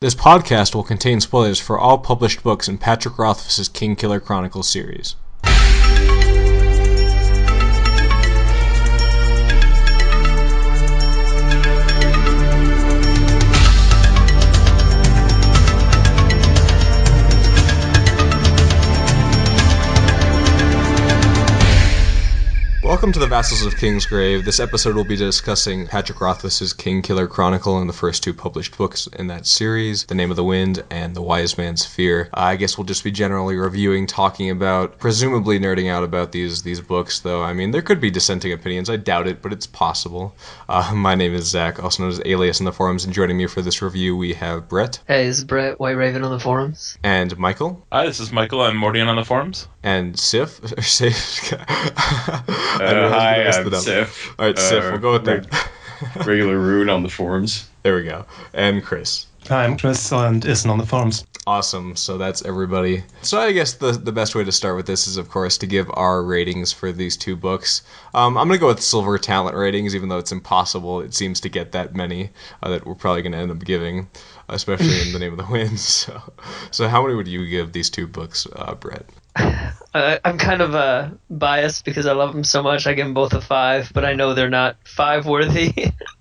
This podcast will contain spoilers for all published books in Patrick Rothfuss's Kingkiller Chronicle series. Welcome to the Vassals of Kingsgrave. This episode will be discussing Patrick Rothfuss's Kingkiller Chronicle and the first two published books in that series, The Name of the Wind and The Wise Man's Fear. I guess we'll just be generally reviewing, talking about, presumably nerding out about these books, though. I mean, there could be dissenting opinions. I doubt it, but it's possible. My name is Zach, also known as Alias in the forums, and joining me for this review we have Brett. Hey, this is Brett, White Raven on the forums. And Michael. Hi, this is Michael. I'm Mordian on the forums. And Sif. Hi, I'm Sif. Alright, Sif, we'll go with that. Regular rune on the forums. There we go. And Chris. Hi, I'm Chris and Ison on the forums. Awesome. So that's everybody. So I guess the best way to start with this is, of course, to give our ratings for these two books. I'm going to go with silver talent ratings, even though it's impossible, it seems, to get that many that we're probably going to end up giving, especially in The Name of the Wind. So how many would you give these two books, Brett? I'm kind of biased because I love them so much. I give them both a 5, but I know they're not 5 worthy.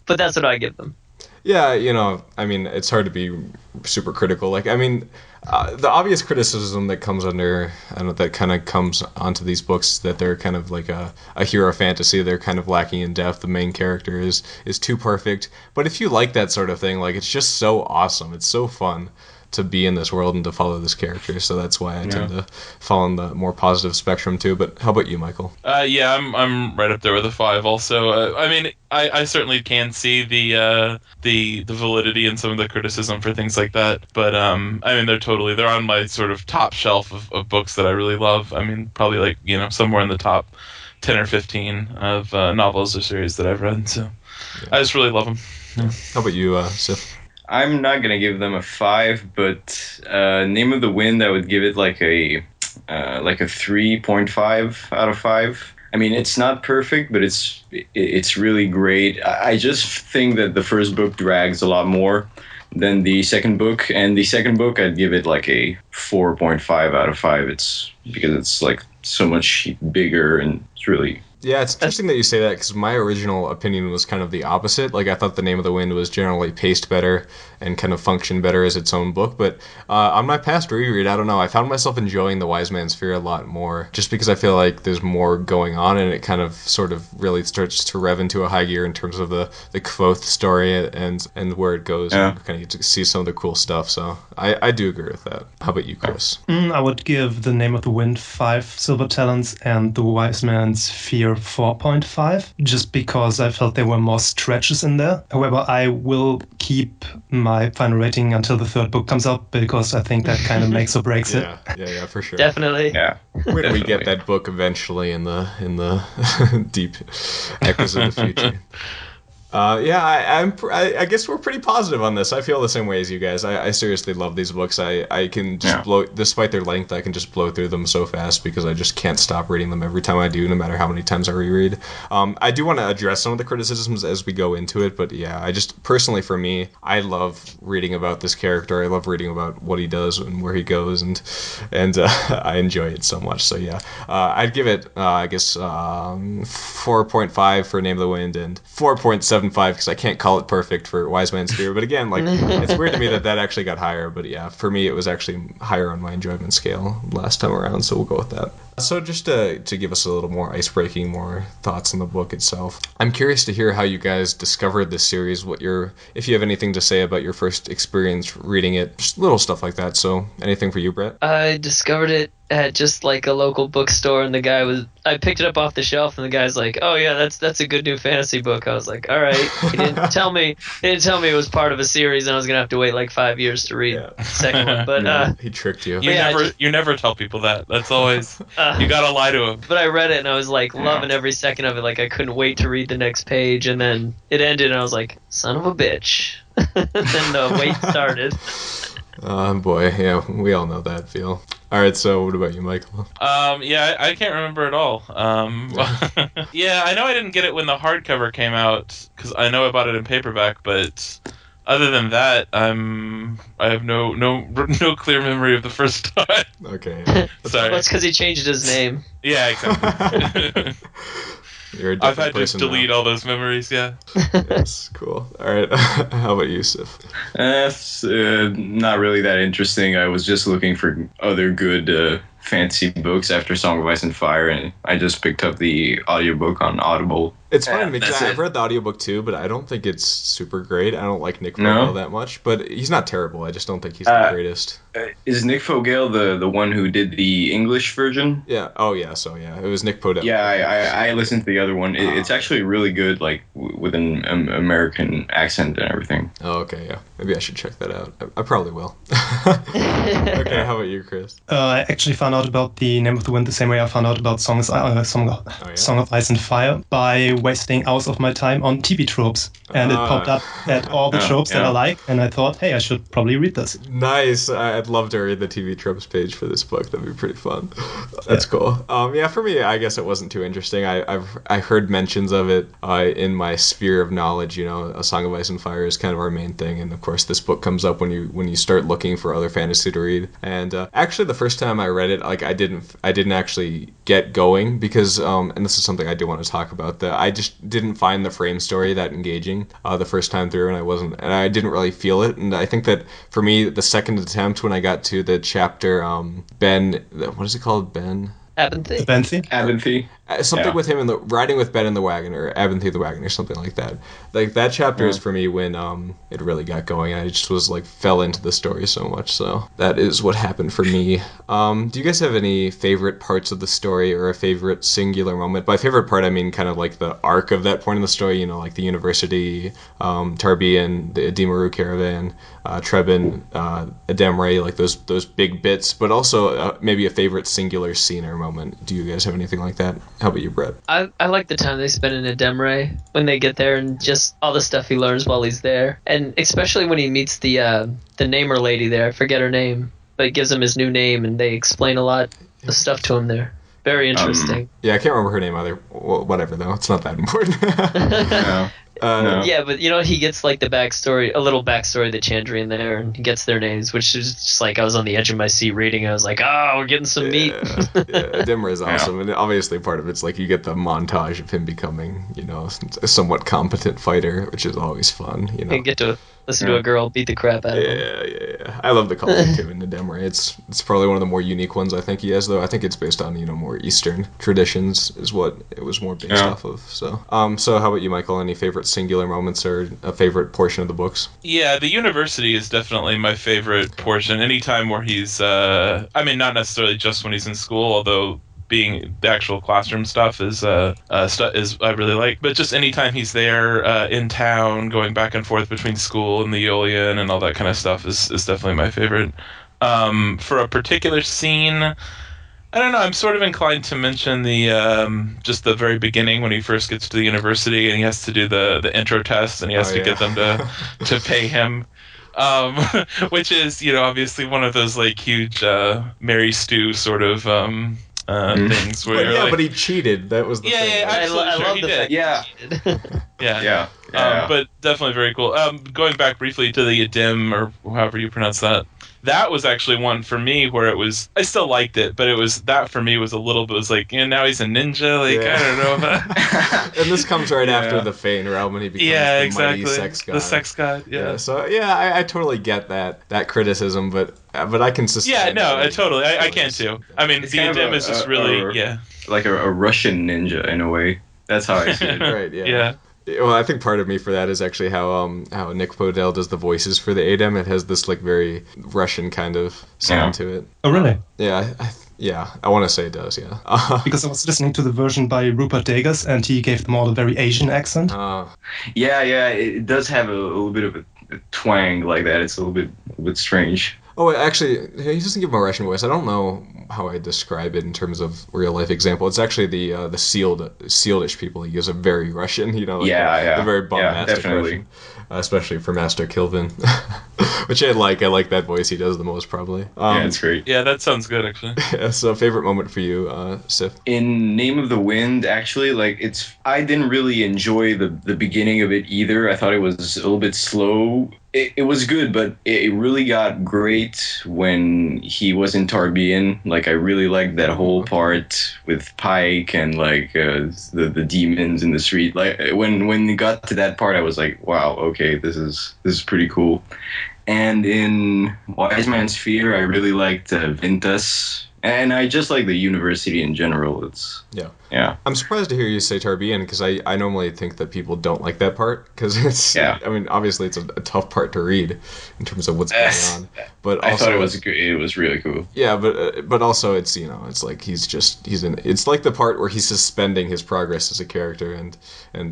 But that's what I give them. Yeah, I mean, it's hard to be super critical. The obvious criticism that comes that kind of comes onto these books is that they're kind of like a hero fantasy. They're kind of lacking in depth. The main character is too perfect. But if you like that sort of thing, it's just so awesome. It's so fun to be in this world and to follow this character, so that's why I tend to fall on the more positive spectrum too. But how about you, Michael? Yeah, I'm right up there with a 5 also. I mean, I certainly can see the validity in some of the criticism for things like that, but I mean, they're on my sort of top shelf of books that I really love. I mean, probably somewhere in the top 10 or 15 of novels or series that I've read, so yeah. I just really love them. Yeah. How about you, Sif? I'm not gonna give them a 5, but Name of the Wind, I would give it like a 3.5 out of 5. I mean, it's not perfect, but it's really great. I just think that the first book drags a lot more than the second book, and the second book I'd give it like a 4.5 out of 5. It's because it's like so much bigger and it's really. Yeah, it's interesting that you say that, because my original opinion was kind of the opposite. I thought The Name of the Wind was generally paced better and kind of functioned better as its own book. But on my past reread, I don't know, I found myself enjoying The Wise Man's Fear a lot more, just because I feel like there's more going on, and it kind of sort of really starts to rev into a high gear in terms of the Kvothe story and where it goes. Yeah. And kind of get to see some of the cool stuff. So I do agree with that. How about you, Chris? I would give The Name of the Wind 5 silver talents and The Wise Man's Fear 4.5, just because I felt there were more stretches in there. However, I will keep my final rating until the third book comes out, because I think that kind of makes or breaks it. Yeah, for sure. Definitely. Yeah. Where do we get that book eventually in the deep echoes of the future? I guess we're pretty positive on this. I feel the same way as you guys. I seriously love these books. I can just blow, despite their length, I can just blow through them so fast because I just can't stop reading them every time I do, no matter how many times I reread. I do want to address some of the criticisms as we go into it, but yeah, I just, personally for me, I love reading about this character. I love reading about what he does and where he goes, and I enjoy it so much. So yeah, I'd give it, 4.5 for Name of the Wind and 4.75 because I can't call it perfect for Wise Man's Fear. But again, it's weird to me that actually got higher. But yeah, for me, it was actually higher on my enjoyment scale last time around. So we'll go with that. So just to give us a little more ice-breaking, more thoughts on the book itself, I'm curious to hear how you guys discovered this series, if you have anything to say about your first experience reading it, just little stuff like that. So anything for you, Brett? I discovered it at just a local bookstore, and I picked it up off the shelf, and the guy's like, "Oh yeah, that's a good new fantasy book." I was like, "All right." He didn't tell me it was part of a series, and I was gonna have to wait 5 years to read the second one. But he tricked you. You never tell people that. That's always you gotta lie to them. But I read it, and I was loving every second of it. I couldn't wait to read the next page, and then it ended, and I was like, "Son of a bitch!" Then the wait started. Boy, yeah, we all know that feel. All right, so what about you, Michael? Yeah, I can't remember at all. Yeah, I know I didn't get it when the hardcover came out, because I know I bought it in paperback, but Other than that, I have no clear memory of the first time. Okay. Yeah. Sorry. That's because he changed his name. Yeah, exactly. You're a different I've had to person delete now. all those memories. Yeah. Yes, cool. All right. How about you, Sif? That's not really that interesting. I was just looking for other good fantasy books after Song of Ice and Fire, and I just picked up the audiobook on Audible. It's funny to me that's because I've it. read the audiobook too, but I don't think it's super great. I don't like Nick No? Fogel that much, but he's not terrible. I just don't think he's the greatest. Is Nick Fogel the one who did the English version? Yeah. Oh, yeah. So, yeah. It was Nick Podell. Yeah, I listened to the other one. It's actually really good, like with an American accent and everything. Oh, okay. Yeah. Maybe I should check that out. I probably will. Okay. How about you, Chris? I actually found out about the Name of the Wind the same way I found out about Song of Ice and Fire by wasting hours of my time on TV tropes. And it popped up at all the tropes that I like, and I thought, hey, I should probably read this. Nice. I'd love to read the TV tropes page for this book. That'd be pretty fun. That's cool. Yeah, for me, I guess it wasn't too interesting. I heard mentions of it in my sphere of knowledge. You know, A Song of Ice and Fire is kind of our main thing, and of course, this book comes up when you start looking for other fantasy to read. And actually, the first time I read it, like I didn't actually get going because, and this is something I do want to talk about. I just didn't find the frame story that engaging the first time through, and I didn't really feel it. And I think that for me, the second attempt when I got to the chapter, Ben, what is it called, Ben? Abinthy. Abinthy. Something with him in the riding with Ben in the wagon, or Abinthy the wagon, or something like that. Like that chapter is for me when it really got going. I just was like fell into the story so much. So that is what happened for me. Do you guys have any favorite parts of the story or a favorite singular moment? By favorite part, I mean kind of like the arc of that point in the story. You know, like the university, Tarbean, the Dimaru caravan, Trebin, Ademre, like those big bits. But also maybe a favorite singular scene or moment. Do you guys have anything like that? How about you, Brett? I like the time they spend in Ademre when they get there and just all the stuff he learns while he's there, and especially when he meets the namer lady there. I forget her name, but it gives him his new name, and they explain a lot of stuff to him there. Very interesting. Yeah, I can't remember her name either. Well, whatever though, it's not that important. No. No. Yeah, but you know, he gets like the backstory, a little backstory, the Chandra in there, and he gets their names, which is just like I was on the edge of my seat reading. I was like, oh, we're getting some meat. Dimmer is awesome, and obviously part of it's like you get the montage of him becoming, you know, a somewhat competent fighter, which is always fun. You know, And get to listen to a girl beat the crap out of him. Yeah. I love the coloring too in the Demre. It's probably one of the more unique ones I think he has, though. I think it's based on, you know, more Eastern traditions is what it was more based off of. So how about you, Michael? Any favorite singular moments or a favorite portion of the books? Yeah, the university is definitely my favorite portion. Anytime where he's, I mean, not necessarily just when he's in school, although being the actual classroom stuff is I really like. But just anytime he's there in town, going back and forth between school and the Aeolian and all that kind of stuff is definitely my favorite. For a particular scene, I don't know. I'm sort of inclined to mention the just the very beginning when he first gets to the university and he has to do the intro test and he has to get them to pay him. Which is, you know, obviously one of those like huge Mary Stu sort of things where But, like, but he cheated. That was the thing. yeah, I absolutely, sure, love he the did. fact Yeah. that he cheated. Yeah. But definitely very cool. Going back briefly to the Adim, or however you pronounce that, that was actually one for me where it was, I still liked it, but it was, that for me was a little bit, was like, you know, now he's a ninja, like, I don't know about. And this comes right after the Fane realm when he becomes the mighty sex god. The sex god, So I totally get that criticism, but I can sustain. Totally, I can too. I mean, It's the kind of Adim is just really, like a Russian ninja in a way. That's how I see it. Right, Yeah. Well, I think part of me for that is actually how Nick Podell does the voices for the Adem. It has this like very Russian kind of sound to it. Oh, really? Yeah, I want to say it does. Yeah. Because I was listening to the version by Rupert Dagers, and he gave them all a very Asian accent. Yeah, it does have a little bit of a twang like that. It's a little bit strange. Oh, actually, he doesn't give him a Russian voice. I don't know how I describe it in terms of real life example. It's actually the Sealedish people. He gives a very Russian, you know, like the very bombastic Russian, especially for Master Kilvin, which I like. I like that voice he does the most, probably. Yeah, it's great. Yeah, that sounds good actually. Yeah, so favorite moment for you, Sif? In Name of the Wind, actually, like I didn't really enjoy the beginning of it either. I thought it was a little bit slow. it was good, but it really got great when he was in Tarbean. Like, I really liked that whole part with Pike and like the demons in the street. Like, when it got to that part, I was like, wow, okay, this is pretty cool. And in Wise Man's Fear, I really liked Vintas. And I just like the university in general. It's yeah. I'm surprised to hear you say Tarbean, because I normally think that people don't like that part, because it's I mean, obviously it's a tough part to read in terms of what's going on. But I also, thought it was really cool. Yeah, but also it's it's like it's like the part where he's suspending his progress as a character, and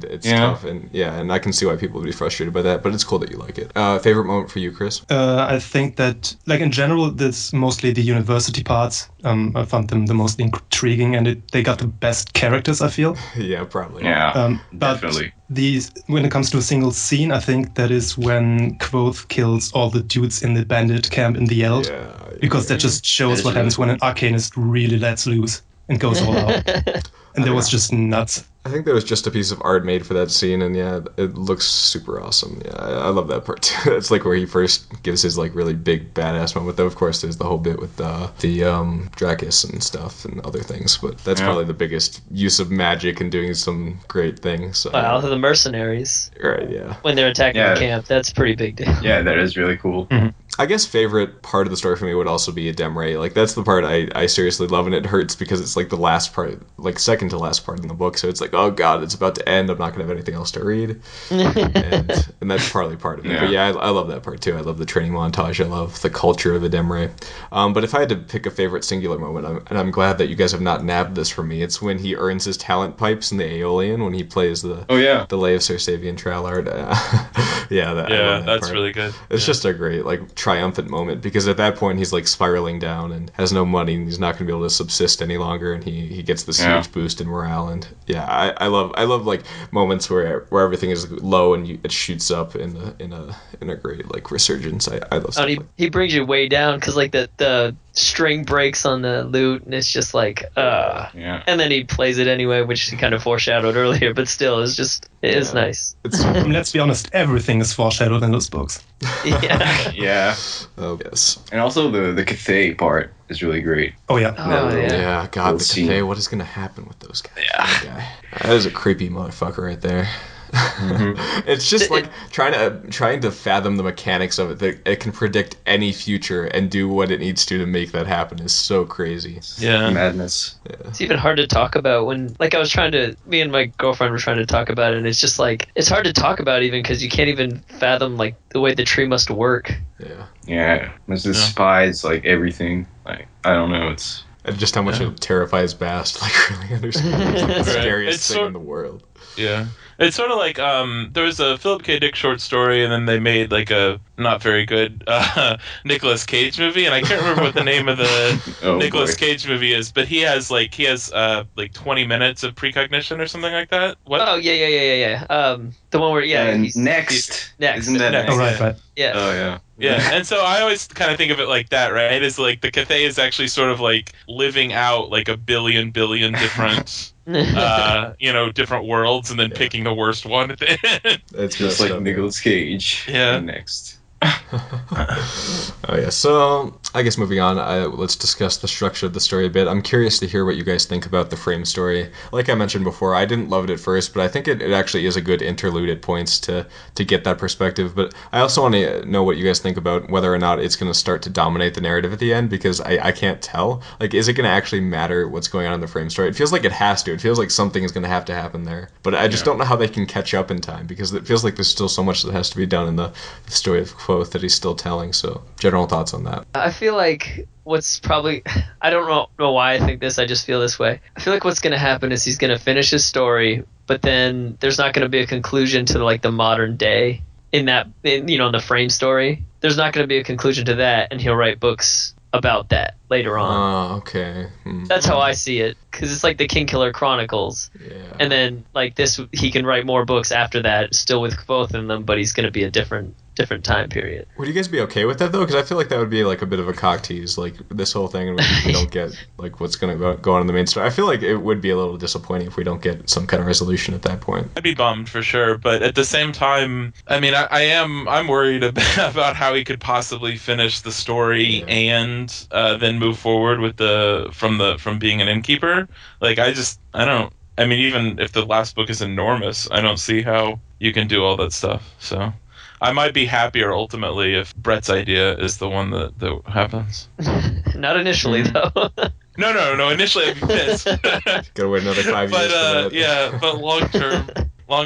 it's tough, and I can see why people would be frustrated by that. But it's cool that you like it. Favorite moment for you, Chris? I think that, like, in general, that's mostly the university parts. I found them the most intriguing, and they got the best characters, I feel. Yeah, probably. Yeah, but definitely. When it comes to a single scene, I think that is when Quoth kills all the dudes in the bandit camp in the Eld. Because that just shows what happens when an arcanist really lets loose and goes all out. And that was just nuts. I think there was just a piece of art made for that scene, and it looks super awesome. Yeah, I love that part too. It's like where he first gives his like really big badass moment. Though of course there's the whole bit with the Dracus and stuff and other things, but that's probably the biggest use of magic and doing some great things. So. Wow, the mercenaries. Right, yeah. When they're attacking the camp, that's pretty big deal. Yeah, that is really cool. Mm-hmm. I guess favorite part of the story for me would also be Edemre. Like, that's the part I seriously love, and it hurts because it's like the last part, like second to last part in the book. So it's like, oh god, it's about to end. I'm not gonna have anything else to read, and that's partly part of it. But yeah, I love that part too. I love the training montage. I love the culture of Edemre. But if I had to pick a favorite singular moment, I'm glad that you guys have not nabbed this from me. It's when he earns his talent pipes in the Aeolian when he plays the Lay of Sir Savian Trallard. That's really good. It's just a great like triumphant moment, because at that point he's like spiraling down and has no money, and he's not going to be able to subsist any longer, and he gets this huge boost in morale. And I love like moments where everything is low and it shoots up in a great like resurgence. I love stuff. He brings you way down, because like the string breaks on the lute, and it's just like and then he plays it anyway, which he kind of foreshadowed earlier, but still it is nice. Let's be honest, everything is foreshadowed in those books. Yeah. Oh yes. And also the Cathay part is really great. Oh yeah. Yeah, god, the Cathay, what is gonna happen with those guys? Yeah. That is a creepy motherfucker right there. It's just like trying to fathom the mechanics of it, that it can predict any future and do what it needs to make that happen is so crazy. Yeah, madness. Yeah. It's even hard to talk about when, like, me and my girlfriend were trying to talk about it, and it's just like it's hard to talk about even because you can't even fathom like the way the tree must work. Yeah, there's the spies, like everything. Like, I don't know, it's and just how much it terrifies Bast, like really understand. It's the scariest thing in the world. Yeah. It's sort of like there was a Philip K. Dick short story, and then they made like a not very good Nicolas Cage movie, and I can't remember what the name of the Nicolas Cage movie is, but he has like 20 minutes of precognition or something like that. What? Oh yeah. The one where he's next. Isn't that next? Oh right. Yeah. Oh yeah. Yeah, and so I always kind of think of it like that, right? Is like the Cathay is actually sort of like living out like a billion different, different worlds, and then picking the worst one at the end. It's just like Nicolas Cage. Yeah. Next. Oh yeah, so I guess moving on, let's discuss the structure of the story a bit. I'm curious to hear what you guys think about the frame story. Like I mentioned before, I didn't love it at first, but I think it actually is a good interlude at points to get that perspective. But I also want to know what you guys think about whether or not it's going to start to dominate the narrative at the end, because I can't tell. Like, is it going to actually matter what's going on in the frame story? It feels like it has to. It feels like something is going to have to happen there. But I just don't know how they can catch up in time, because it feels like there's still so much that has to be done in the story of Quoth that he's still telling. So general thoughts on that. I feel like what's probably, I don't know why I think this, I just feel this way. I feel like what's going to happen is he's going to finish his story, but then there's not going to be a conclusion to like the modern day in the frame story. There's not going to be a conclusion to that, and he'll write books about that later on. Oh, okay. That's how I see it, because it's like the Kingkiller Chronicles. Yeah. And then like this, he can write more books after that, still with both of them, but he's going to be a different different time period. Would you guys be okay with that though? Because I feel like that would be like a bit of a cock tease, like this whole thing, and we don't get like what's going to go on in the main story. I feel like it would be a little disappointing if we don't get some kind of resolution at that point. I'd be bummed for sure, but at the same time, I mean, I'm worried about how he could possibly finish the story and then move forward with from being an innkeeper. Like I mean, even if the last book is enormous, I don't see how you can do all that stuff. So I might be happier ultimately if Brett's idea is the one that happens. Not initially, though. No. Initially, I'd be pissed. Gotta wait another 5 years for that. Yeah, but long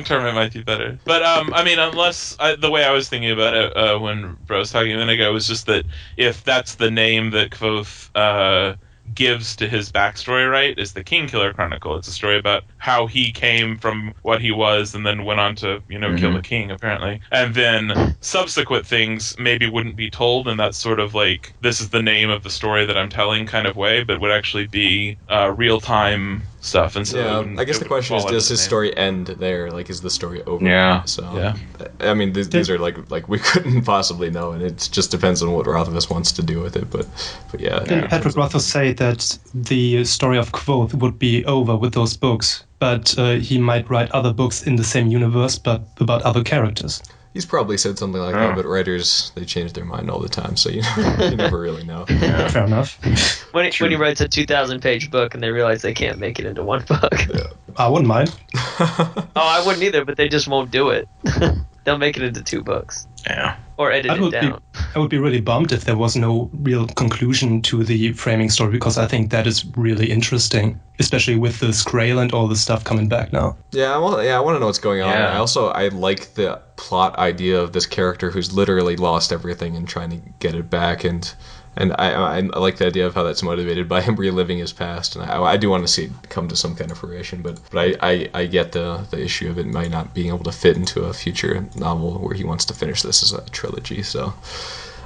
term, it might be better. But I mean, the way I was thinking about it when Bro was talking a minute ago was just that if that's the name that Kvothe gives to his backstory, right, is the Kingkiller Chronicle. It's a story about how he came from what he was and then went on to, kill the king, apparently. And then subsequent things maybe wouldn't be told in that sort of like, this is the name of the story that I'm telling kind of way, but would actually be real-time stuff. And so I guess the question is, does his story end there? Like, is the story over? Yeah. So, yeah. I mean, these are like we couldn't possibly know, and it just depends on what Rothfuss wants to do with it. But yeah. Didn't Patrick Rothfuss say that the story of Kvothe would be over with those books, but he might write other books in the same universe, but about other characters? He's probably said something like that, but writers, they change their mind all the time, so you never really know. Yeah. Fair enough. When he writes a 2,000-page book and they realize they can't make it into one book. Yeah. I wouldn't mind. I wouldn't either, but they just won't do it. They'll make it into 2 books. Yeah. Or edit it down. I would be really bummed if there was no real conclusion to the framing story, because I think that is really interesting, especially with the Skrail and all the stuff coming back now. I want to know what's going on. Yeah. I like the plot idea of this character who's literally lost everything and trying to get it back, and I like the idea of how that's motivated by him reliving his past, and I do want to see it come to some kind of fruition, but I get the issue of it might not being able to fit into a future novel where he wants to finish this as a trilogy, so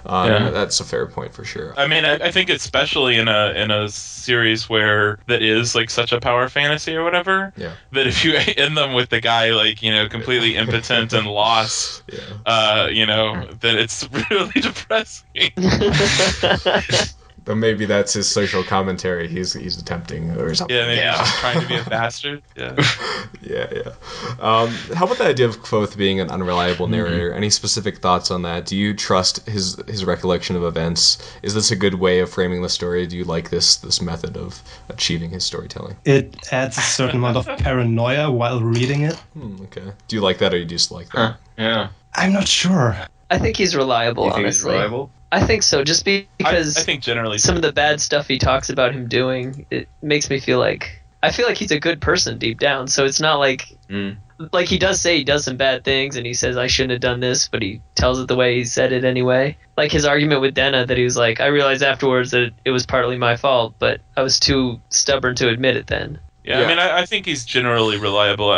that's a fair point for sure. I mean, I think especially in a series where that is like such a power fantasy or whatever, that if you end them with the guy like completely impotent and lost, then it's really depressing. But maybe that's his social commentary. He's attempting or something. Yeah, maybe he's just trying to be a bastard. Yeah. Yeah. How about the idea of Kvothe being an unreliable narrator? Any specific thoughts on that? Do you trust his recollection of events? Is this a good way of framing the story? Do you like this method of achieving his storytelling? It adds a certain amount of paranoia while reading it. Okay. Do you like that, or do you just like that? Yeah. I'm not sure. I think he's reliable, honestly. He's reliable? I think so, just because I think generally some of the bad stuff he talks about him doing, it makes me feel like he's a good person deep down. So it's not like like he does say he does some bad things and he says I shouldn't have done this, but he tells it the way he said it anyway. Like his argument with Denna that he was like, I realized afterwards that it was partly my fault, but I was too stubborn to admit it then. Yeah. I mean, I think he's generally reliable.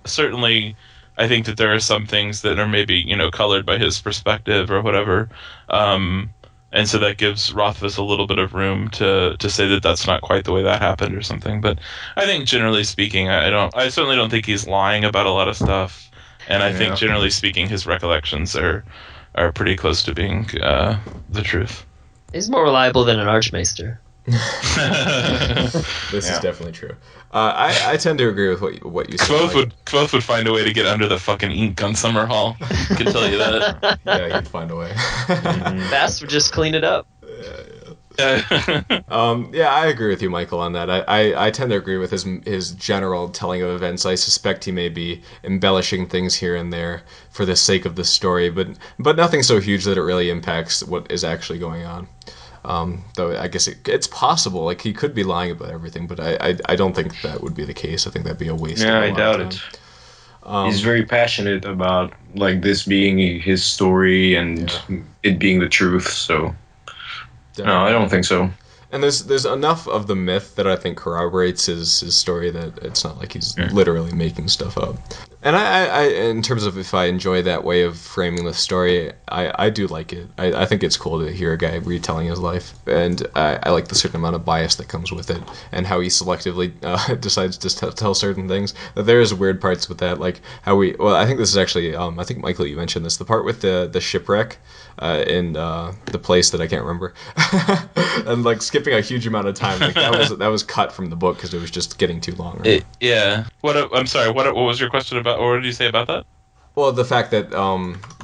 Certainly, I think that there are some things that are maybe, colored by his perspective or whatever. And so that gives Rothfuss a little bit of room to say that that's not quite the way that happened or something. But I think generally speaking, I certainly don't think he's lying about a lot of stuff. And I think generally speaking, his recollections are pretty close to being the truth. He's more reliable than an Archmaester. This is definitely true. I tend to agree with what you said. Kvothe would find a way to get under the fucking ink on Summerhall. I can tell you that. Yeah, he'd find a way. Bast would just clean it up. I agree with you, Michael, on that. I tend to agree with his general telling of events. I suspect he may be embellishing things here and there for the sake of the story, but nothing so huge that it really impacts what is actually going on. Though I guess it's possible, like he could be lying about everything, but I don't think that would be the case. I think that'd be a waste. Yeah, I doubt it. He's very passionate about like this being his story and it being the truth. So no, I don't think so. And there's enough of the myth that I think corroborates his story that it's not like he's literally making stuff up. And I, in terms of if I enjoy that way of framing the story, I do like it. I think it's cool to hear a guy retelling his life, and I like the certain amount of bias that comes with it, and how he selectively decides to tell certain things. That there is weird parts with that, like how well, I think this is actually, I think Michael, you mentioned this, the part with the shipwreck in the place that I can't remember, and like skipping a huge amount of time, like that was cut from the book because it was just getting too long. Right? Yeah. I'm sorry. What was your question about? Or what did you say about that? Well, the fact that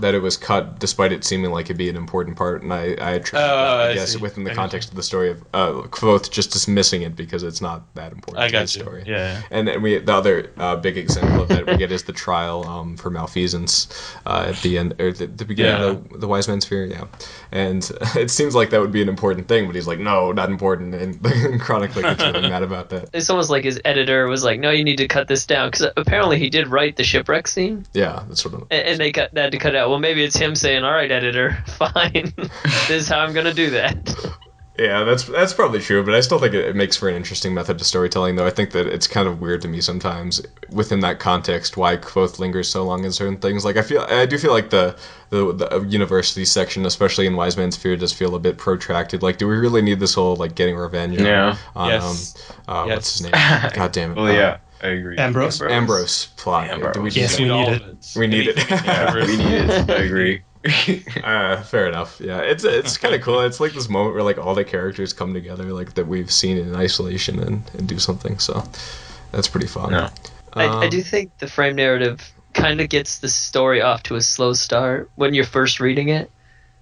that it was cut, despite it seeming like it'd be an important part, and I attribute that, I guess, see. within the context of the story of Kvothe just dismissing it because it's not that important I to the got you. story. Yeah. And then the other big example of that we get is the trial for malfeasance at the end, or the beginning of the Wise Man's Fear. Yeah, and it seems like that would be an important thing, but he's like, no, not important, and Chronicle gets really mad about that. It's almost like his editor was like, no, you need to cut this down, because apparently he did write the shipwreck scene. Yeah, that's sort of. And they had to cut it out. Well, maybe it's him saying, all right, editor, fine. This is how I'm going to do that. Yeah, that's probably true, but I still think it makes for an interesting method to storytelling, though. I think that it's kind of weird to me sometimes, within that context, why Kvothe lingers so long in certain things. Like, I do feel like the university section, especially in Wise Man's Fear, does feel a bit protracted. Like, do we really need this whole, like, getting revenge on Yes. what's his name? God damn it. Well, yeah, I agree. Ambrose plot. Ambrose. Do we Yes, we need it. We need it. Yeah, we need it. I agree. Fair enough. Yeah, it's kind of cool. It's like this moment where like all the characters come together, like that we've seen in isolation and do something. So that's pretty fun. Yeah. I do think the frame narrative kind of gets the story off to a slow start when you're first reading it,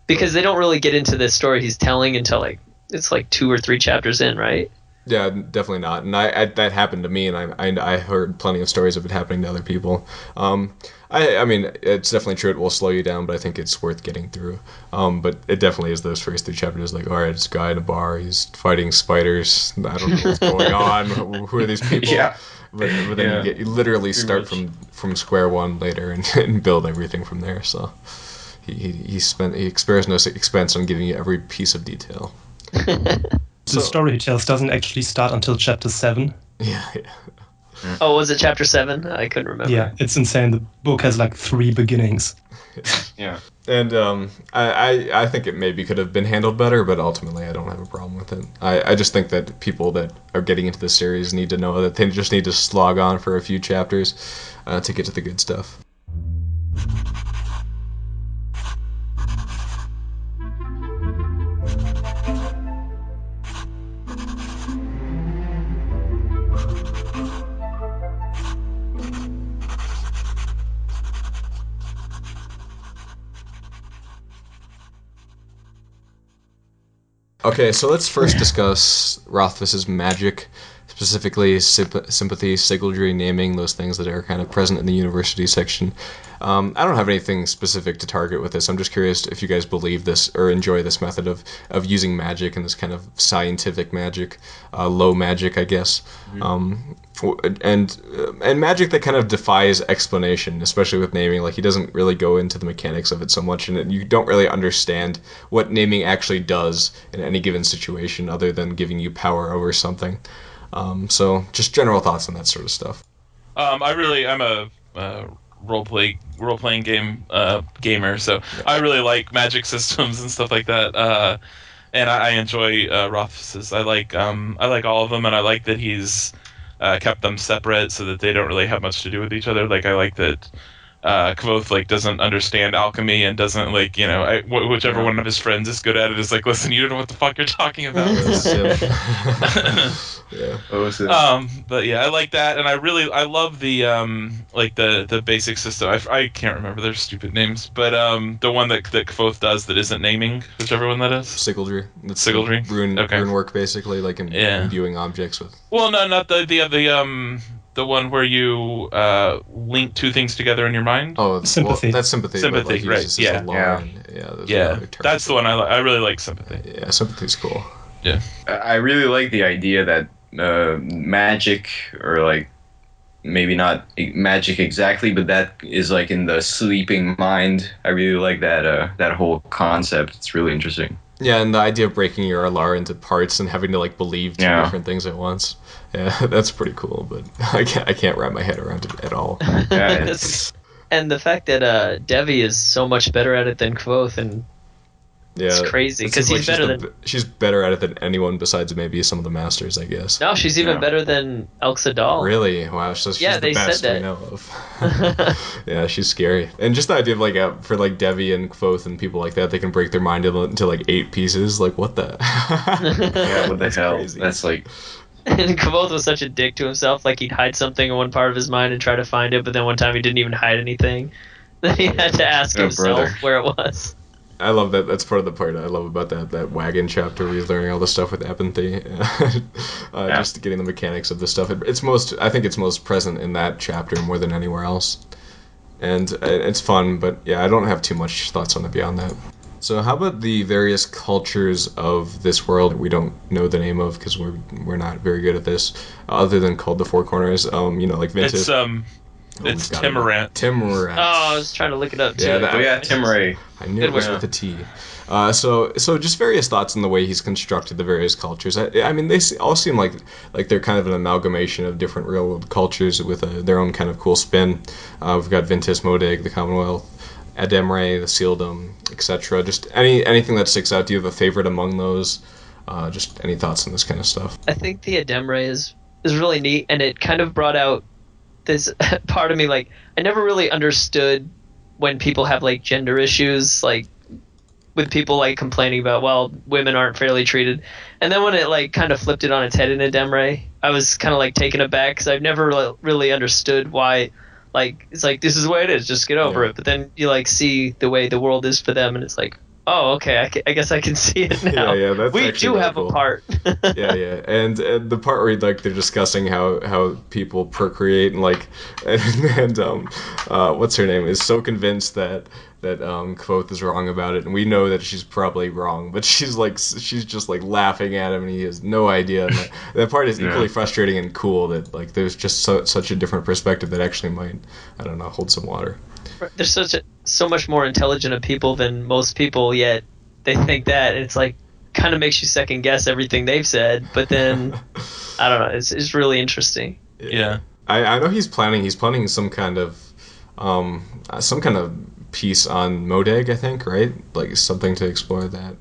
because they don't really get into the story he's telling until like it's like 2 or 3 chapters in, right? Yeah, definitely not. And I that happened to me, and I heard plenty of stories of it happening to other people. I mean, it's definitely true. It will slow you down, but I think it's worth getting through. But it definitely is those first 3 chapters. Like, all right, this guy in a bar, he's fighting spiders. I don't know what's going on. Who are these people? Yeah. But then you literally start from square one later and build everything from there. So he spares no expense on giving you every piece of detail. The story he tells doesn't actually start until chapter 7. Yeah. Oh, was it chapter 7? I couldn't remember. Yeah, it's insane. The book has like 3 beginnings. Yeah. And I think it maybe could have been handled better, but ultimately I don't have a problem with it. I just think that people that are getting into this series need to know that they just need to slog on for a few chapters to get to the good stuff. Okay, so let's first discuss Rothfuss's magic, specifically sympathy, sigildry, naming, those things that are kind of present in the university section. I don't have anything specific to target with this. I'm just curious if you guys believe this or enjoy this method of using magic and this kind of scientific magic, low magic, I guess, and magic that kind of defies explanation, especially with naming. Like, he doesn't really go into the mechanics of it so much, and you don't really understand what naming actually does in any given situation, other than giving you power over something. So, just general thoughts on that sort of stuff. I'm a role-playing game gamer, so yeah. I really like magic systems and stuff like that. And I enjoy Rothfuss's. I like all of them, and I like that he's kept them separate so that they don't really have much to do with each other. Like, I like that Kvothe doesn't understand alchemy and doesn't whichever one of his friends is good at it is like, listen, you don't know what the fuck you're talking about. Yeah. But yeah, I like that, and I love the the basic system. I can't remember their stupid names, but the one that Kvothe does that isn't naming, whichever one that is. Sigildry. That's Sigildry. Rune work, basically, like imbuing objects with. Well, no, not the one where you link 2 things together in your mind. Oh, sympathy. Well, that's sympathy. Sympathy, but, right? Yeah. That's the one I like. I really like sympathy. Yeah, sympathy's cool. Yeah. I really like the idea that magic, or like maybe not magic exactly, but that is like in the sleeping mind. I really like that whole concept. It's really interesting. Yeah, and the idea of breaking your alar into parts and having to like believe two different things at once. Yeah, that's pretty cool, but I can't wrap my head around it at all. Yeah, it's And the fact that Devi is so much better at it than Kvothe, and it's crazy it because seems he's like better than. she's better at it than anyone besides maybe some of the masters, I guess. No, she's even better than Elxadal. Really? Wow, so she's Yeah, the they best said we that. know of. Yeah, she's scary. And just the idea of like for like Devi and Kvothe and people like that, they can break their mind into like 8 pieces. Like what the? yeah, what the hell? Crazy. That's like And Kvothe was such a dick to himself. Like he'd hide something in one part of his mind and try to find it, but then one time he didn't even hide anything. Then he had to ask himself brother. where it was. I love that. That's part of the part I love about that wagon chapter where he's learning all the stuff with apathy. Just getting the mechanics of the stuff. I think it's most present in that chapter more than anywhere else. And it's fun, but yeah, I don't have too much thoughts on it beyond that. So how about the various cultures of this world that we don't know the name of because we're not very good at this, other than called the Four Corners. Like Vintage. It's Timorant. Timorant. Oh, I was trying to look it up too. Yeah, Timray. I knew it was with a T. So just various thoughts on the way he's constructed the various cultures. I mean, they all seem like they're kind of an amalgamation of different real-world cultures with their own kind of cool spin. We've got Ventus, Modeg, the Commonwealth, Ademre, the Sealdom, etc. Just anything that sticks out. Do you have a favorite among those? Just any thoughts on this kind of stuff? I think the Ademre is really neat, and it kind of brought out this part of me. Like I never really understood when people have like gender issues, like with people like complaining about, well, women aren't fairly treated, and then when it like kind of flipped it on its head in Ademre, I was kind of like taken aback because I've never really understood why. Like it's like this is the way it is, just get over it. But then you like see the way the world is for them, and it's like, oh, okay, I guess I can see it now. Yeah, that's we actually do really have cool. a part. yeah, and the part where like they're discussing how people procreate and like and what's her name is so convinced that Kvothe is wrong about it, and we know that she's probably wrong, but she's just like laughing at him, and he has no idea. And that part is equally frustrating and cool. That like there's just such a different perspective that actually might, I don't know, hold some water. There's so much more intelligent of people than most people, yet they think that, and it's like kind of makes you second guess everything they've said. But then I don't know, it's really interesting. Yeah. I know he's planning some kind of piece on Modeg, I think, right? Like something to explore that.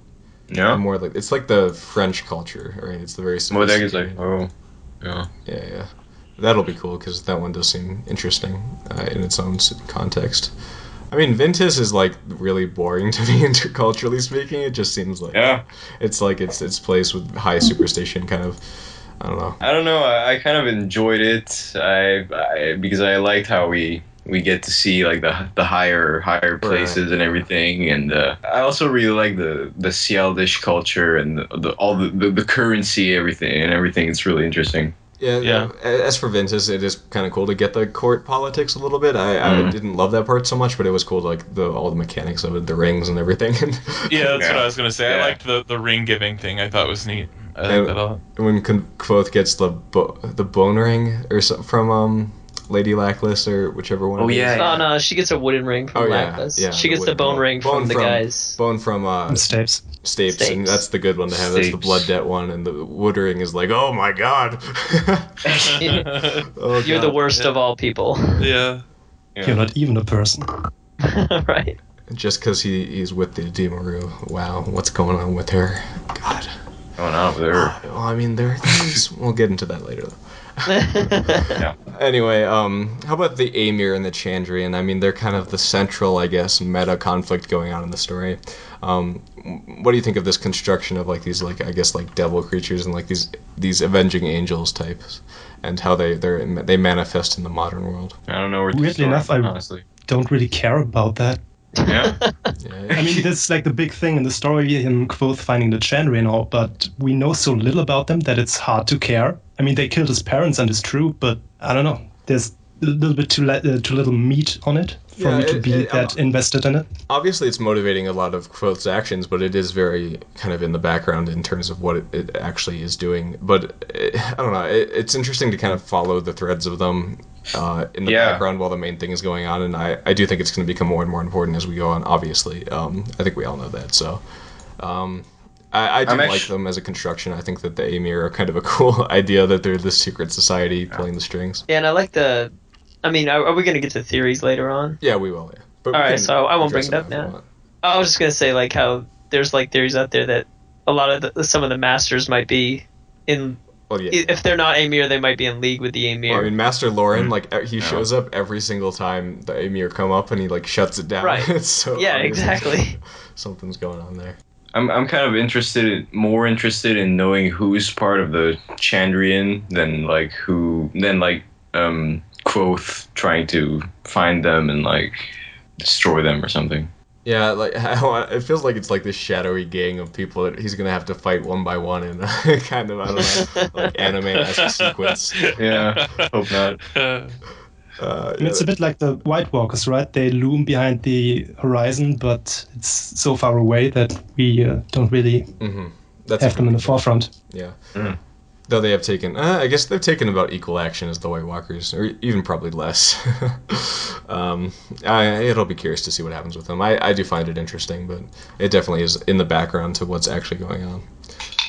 Yeah. More like it's like the French culture, right? It's the very Modeg is like, oh, yeah. Yeah. That'll be cool because that one does seem interesting in its own context. I mean, Ventus is like really boring to me interculturally speaking. It just seems like it's like it's place with high superstition kind of. I don't know. I don't know. I kind of enjoyed it. I because I liked how we get to see like the higher places and everything, and I also really like the Sialdish culture and all the currency, everything. It's really interesting. Yeah. As for Ventus, it is kind of cool to get the court politics a little bit. I didn't love that part so much, but it was cool to like all the mechanics of it, the rings and everything. Yeah, that's what I was gonna say. I liked the ring giving thing. I thought was neat. I liked that a lot. When Kvothe gets the bone ring or something from Lady Lackluster, whichever one. Oh yeah. Oh no, she gets a wooden ring from Lackluster. Yeah, she gets the bone ring from the guys. Bone from Stapes. Stapes, and that's the good one to have. That's the blood debt one, and the wood ring is like, oh my god. You're the worst of all people. Yeah. You're not even a person. Right. Just because he's with the Dimaru. Wow, what's going on with her? God. Going on with her. Well, I mean, there are things. We'll get into that later, though. Yeah. Anyway, how about the Amir and the Chandrian? I mean, they're kind of the central, I guess, meta conflict going on in the story. What do you think of this construction of like these, like I guess, like devil creatures and like these avenging angels types, and how they manifest in the modern world? I don't know where to Weirdly start, enough, I honestly. don't really care about that. Yeah. I mean, that's like the big thing in the story in Kvothe finding the Chandra and all, but we know so little about them that it's hard to care. I mean, they killed his parents and it's true, but I don't know. There's a little bit too little meat on it for me to be that invested in it. Obviously, it's motivating a lot of Kvothe's actions, but it is very kind of in the background in terms of what it actually is doing. But I don't know. It's interesting to kind of follow the threads of them in the background while the main thing is going on, and I do think it's going to become more and more important as we go on. Obviously, I think we all know that. So, I do I'm like actu- them as a construction. I think that the Amir are kind of a cool idea that they're this secret society pulling the strings. Yeah, and I like the. I mean, are we gonna get to theories later on? Yeah, we will. Yeah, but All we right, can so I won't address bring it up if you now. want. I was just gonna say like how there's like theories out there that a lot of some of the masters might be in. Well, yeah. If they're not Amir, they might be in league with the Amir. Well, I mean, Master Lauren, like he Yeah. shows up every single time the Amir come up, and he like shuts it down. Right. It's so Yeah, obvious exactly. Something's going on there. I'm kind of more interested in knowing who's part of the Chandrian than Quoth trying to find them and like destroy them or something. Yeah, like it feels like it's like this shadowy gang of people that he's gonna have to fight one by one in a kind of, I don't know, like anime-esque sequence. Yeah, hope not. And it's a bit like the White Walkers, right? They loom behind the horizon, but it's so far away that we don't really That's have them in the forefront. Yeah. Mm. Though they have taken, I guess they've taken about equal action as the White Walkers, or even probably less. It'll be curious to see what happens with them. I do find it interesting, but it definitely is in the background to what's actually going on.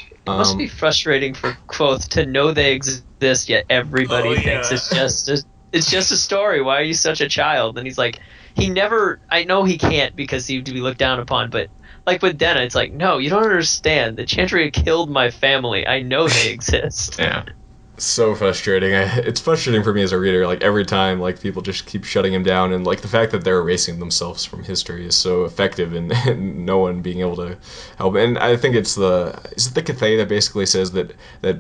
It must be frustrating for Quoth to know they exist, yet everybody thinks it's just a story. Why are you such a child? And he's like, I know he can't because he'd be looked down upon, but like with Denna, it's like, no, you don't understand. The Chandra killed my family. I know they exist. Yeah. So frustrating. It's frustrating for me as a reader. Like every time, like people just keep shutting him down, and like the fact that they're erasing themselves from history is so effective, and no one being able to help. And I think is it the Cathay that basically says that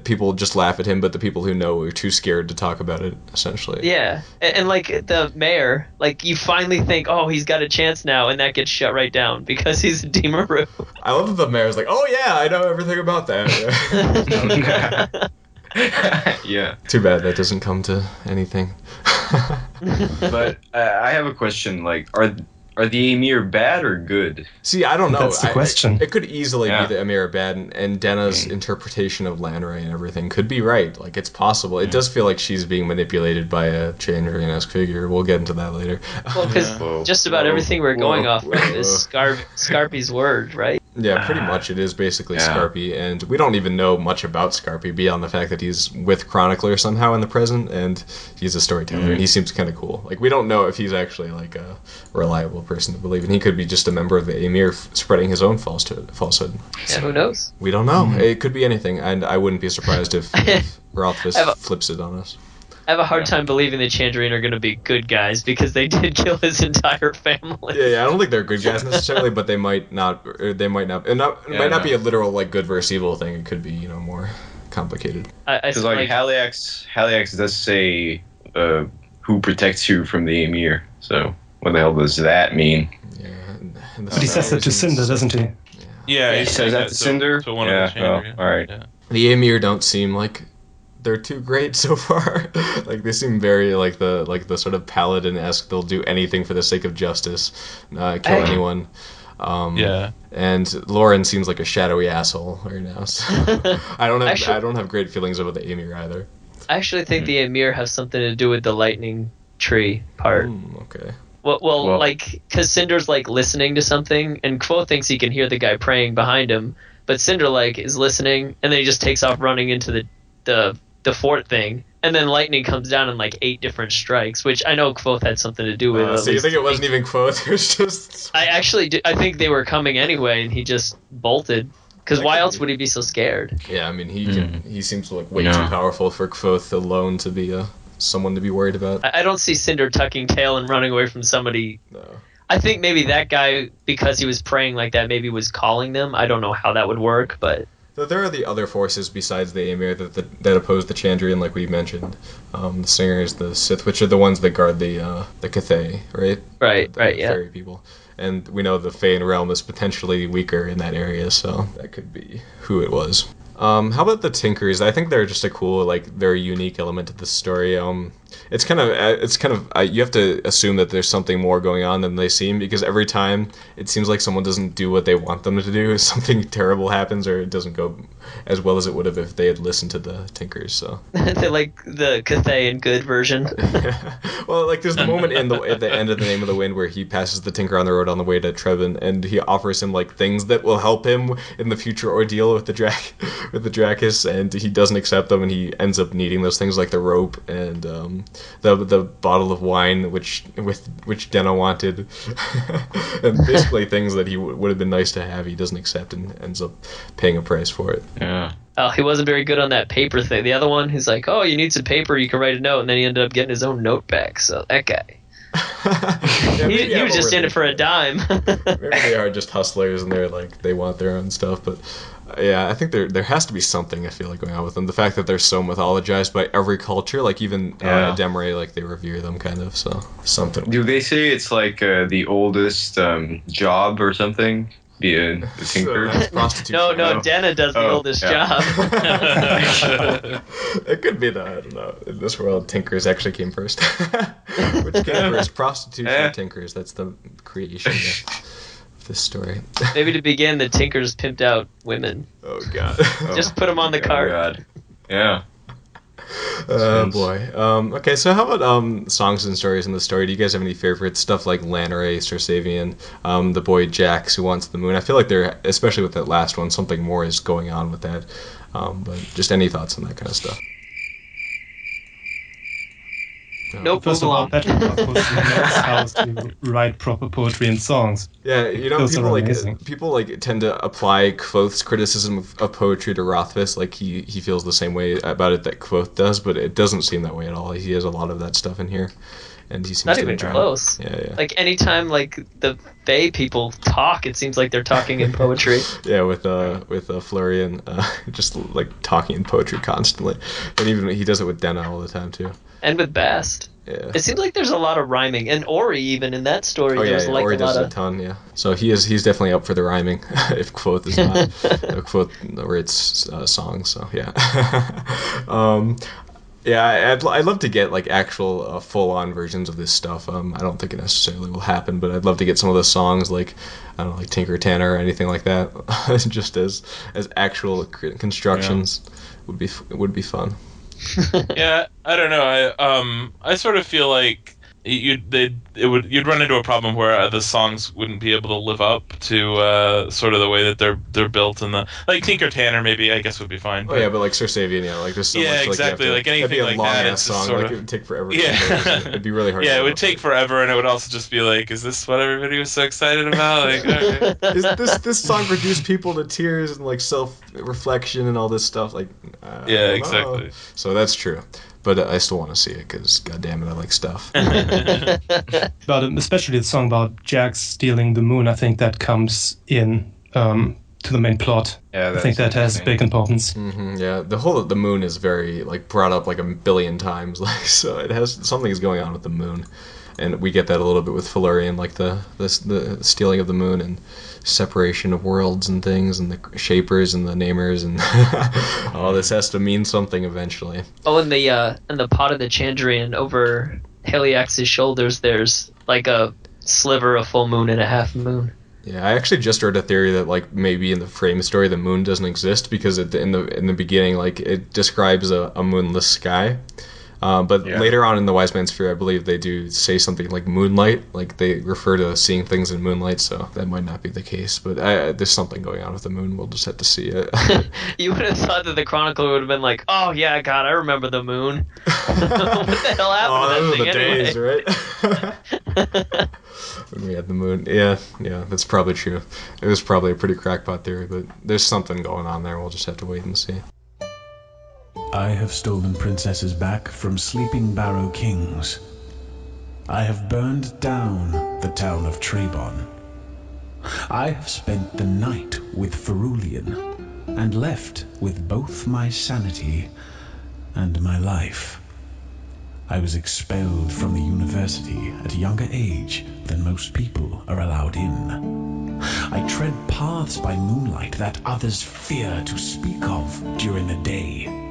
people just laugh at him, but the people who know are too scared to talk about it. Essentially. Yeah, and like the mayor, like you finally think, oh, he's got a chance now, and that gets shut right down because he's a Deemaroo. I love that the mayor's like, oh yeah, I know everything about that. Yeah. Too bad that doesn't come to anything. But I have a question. Like, are the Amir bad or good? See, I don't know. That's the question. It could easily Yeah. be the Amir bad, and Denna's interpretation of Lanray and everything could be right. Like, it's possible. It does feel like she's being manipulated by a Chandrian-esque figure. We'll get into that later. Well, because Whoa. just about Whoa. everything we're going Whoa. off of is Scarpy's word, right? Yeah, pretty much. It is basically Yeah. Scarpy, and we don't even know much about Scarpy beyond the fact that he's with Chronicler somehow in the present, and he's a storyteller, and he seems kind of cool. Like, we don't know if he's actually, like, a reliable person to believe in. He could be just a member of the Amir spreading his own falsehood. Yeah, who knows? We don't know. It could be anything, and I wouldn't be surprised if Rothfuss flips it on us. I have a hard time believing the Chandrian are going to be good guys because they did kill his entire family. Yeah, I don't think they're good guys necessarily, but they might not. It might not be a literal like good versus evil thing. It could be more complicated. I Because like Haliax does say who protects you from the Amir. So what the hell does that mean? Yeah, But he says that to Cinder, doesn't he? Yeah, He says that to Cinder? To one Yeah, of the Chandra, well, all right. Yeah. The Amir don't seem like they're too great so far. Like they seem very like the sort of paladin-esque. They'll do anything for the sake of justice, kill anyone. Yeah. And Lauren seems like a shadowy asshole right now. So I don't have great feelings about the Amir either. I actually think the Amir have something to do with the lightning tree part. Okay. Well, like, because Cinder's like listening to something, and Quo thinks he can hear the guy praying behind him, but Cinder like is listening, and then he just takes off running into the fort thing, and then lightning comes down in like 8 different strikes, which I know Quoth had something to do with. So you think it wasn't even Quoth? It was just. I actually I think they were coming anyway, and he just bolted. Because why else would he be so scared? Yeah, I mean he seems like way too powerful for Quoth alone to be someone to be worried about. I don't see Cinder tucking tail and running away from somebody. No. I think maybe that guy, because he was praying like that, maybe was calling them. I don't know how that would work, but. But there are the other forces besides the Amir that oppose the Chandrian, like we mentioned. The Singers, the Sith, which are the ones that guard the Cathay, right? Right, the right, yeah. Fairy people. And we know the Feyn realm is potentially weaker in that area, so that could be who it was. How about the Tinkers? I think they're just a cool, like, very unique element to the story. it's kind of you have to assume that there's something more going on than they seem, because every time it seems like someone doesn't do what they want them to do, something terrible happens, or it doesn't go as well as it would have if they had listened to the Tinkers. So They're like the Cathay and Good version. well, like there's the moment at the end of The Name of the Wind where he passes the Tinker on the road on the way to Trevin, and he offers him like things that will help him in the future ordeal with the Drakis, and he doesn't accept them, and he ends up needing those things like the rope and the bottle of wine which Denna wanted, and basically things that he would have been nice to have, he doesn't accept and ends up paying a price for it. Yeah. Oh, he wasn't very good on that paper thing. The other one, he's like, oh, you need some paper, you can write a note, and then he ended up getting his own note back. So that guy, he was just in it for a dime. Maybe they are just hustlers and they're like they want their own stuff, but yeah, I think there has to be something, I feel like, going on with them. The fact that they're so mythologized by every culture, like even Demre, like they revere them kind of, so something. Do they say it's like the oldest job or something? Be a tinker? Prostitution. No, Denna does the oldest job. It could be that, I don't know. In this world, tinkers actually came first. Which came first? Prostitution or tinkers? That's the creation of this story. Maybe to begin, the Tinkers pimped out women. Oh, God. Just put them on the cart. God. Yeah. Oh boy. Okay, so how about songs and stories in the story? Do you guys have any favorite stuff like Lanare, Sir Savian, the boy Jax who wants the moon? I feel like there, especially with that last one, something more is going on with that. But just any thoughts on that kind of stuff? Nope, First of move all, along. Patrick knows how to write proper poetry and songs. Yeah, Those people are amazing. tend to apply Quoth's criticism of poetry to Rothfuss. Like he feels the same way about it that Quoth does, but it doesn't seem that way at all. He has a lot of that stuff in here, and he seems Not to even enjoy it. close. Yeah. Like anytime like the Fae people talk, it seems like they're talking in poetry. Yeah, with Florian, just like talking in poetry constantly, and even he does it with Denna all the time too. And with Bast. Yeah. It seems like there's a lot of rhyming. And Ori, even in that story, there was like Ori a does lot a of... ton, yeah. So he's definitely up for the rhyming, if Quoth is not. Quoth writes songs, so yeah. Yeah, I'd love to get like actual full-on versions of this stuff. I don't think it necessarily will happen, but I'd love to get some of those songs like, I don't know, like Tinker Tanner or anything like that, just as actual constructions would be fun. Yeah, I don't know. I sort of feel like you'd run into a problem where the songs wouldn't be able to live up to sort of the way that they're built, and the like Tinker Tanner maybe I guess would be fine. Oh yeah, but like Sir Savian, yeah, like there's so much. Like, exactly. Like anything that'd be a like long that, ass it's just song. sort Like of, it would take forever. Yeah. It'd be really hard. Yeah, to it would take forever, and it would also just be like, is this what everybody was so excited about? Like, okay. this song reduced people to tears and like self-reflection and all this stuff. Like, I Yeah, don't know. exactly. So that's true. But I still want to see it because, goddamn it, I like stuff. But especially the song about Jax stealing the moon, I think that comes in to the main plot. Yeah, I think that has big importance. Yeah, the moon is very like brought up like a billion times. Like, so it has something is going on with the moon, and we get that a little bit with Felurian, like the stealing of the moon and separation of worlds and things, and the shapers and the namers, and all this has to mean something eventually. Oh, and the pot of the Chandrian over Heliax's shoulders, there's like a sliver of full moon and a half moon. Yeah, I actually just heard a theory that like maybe in the frame story the moon doesn't exist because in the beginning like it describes a moonless sky. But later on in the Wise Man's Fear, I believe they do say something like moonlight, like they refer to seeing things in moonlight, so that might not be the case. But there's something going on with the moon, we'll just have to see it. You would have thought that the Chronicle would have been like, oh yeah, God, I remember the moon. What the hell happened to that thing the days, right? When we had the moon. Yeah, that's probably true. It was probably a pretty crackpot theory, but there's something going on there, we'll just have to wait and see. I have stolen princesses back from sleeping barrow kings. I have burned down the town of Trebon. I have spent the night with Ferulian, and left with both my sanity and my life. I was expelled from the university at a younger age than most people are allowed in. I tread paths by moonlight that others fear to speak of during the day.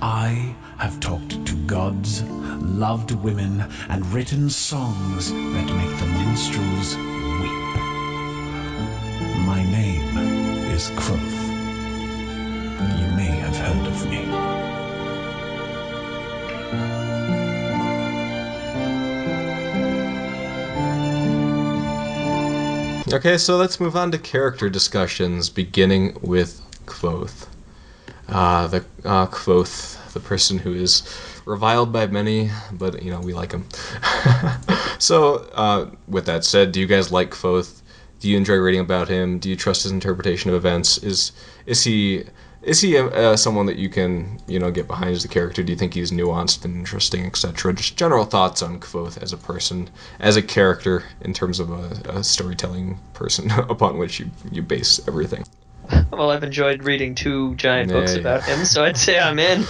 I have talked to gods, loved women, and written songs that make the minstrels weep. My name is Kvothe. You may have heard of me. Okay, so let's move on to character discussions, beginning with Kvothe. Kvothe, the person who is reviled by many, but we like him. So, with that said, do you guys like Kvothe? Do you enjoy reading about him? Do you trust his interpretation of events? Is he someone that you can get behind as a character? Do you think he's nuanced and interesting, etc.? Just general thoughts on Kvothe as a person, as a character, in terms of a storytelling person upon which you base everything. Well, I've enjoyed reading 2 giant books about him, so I'd say I'm in.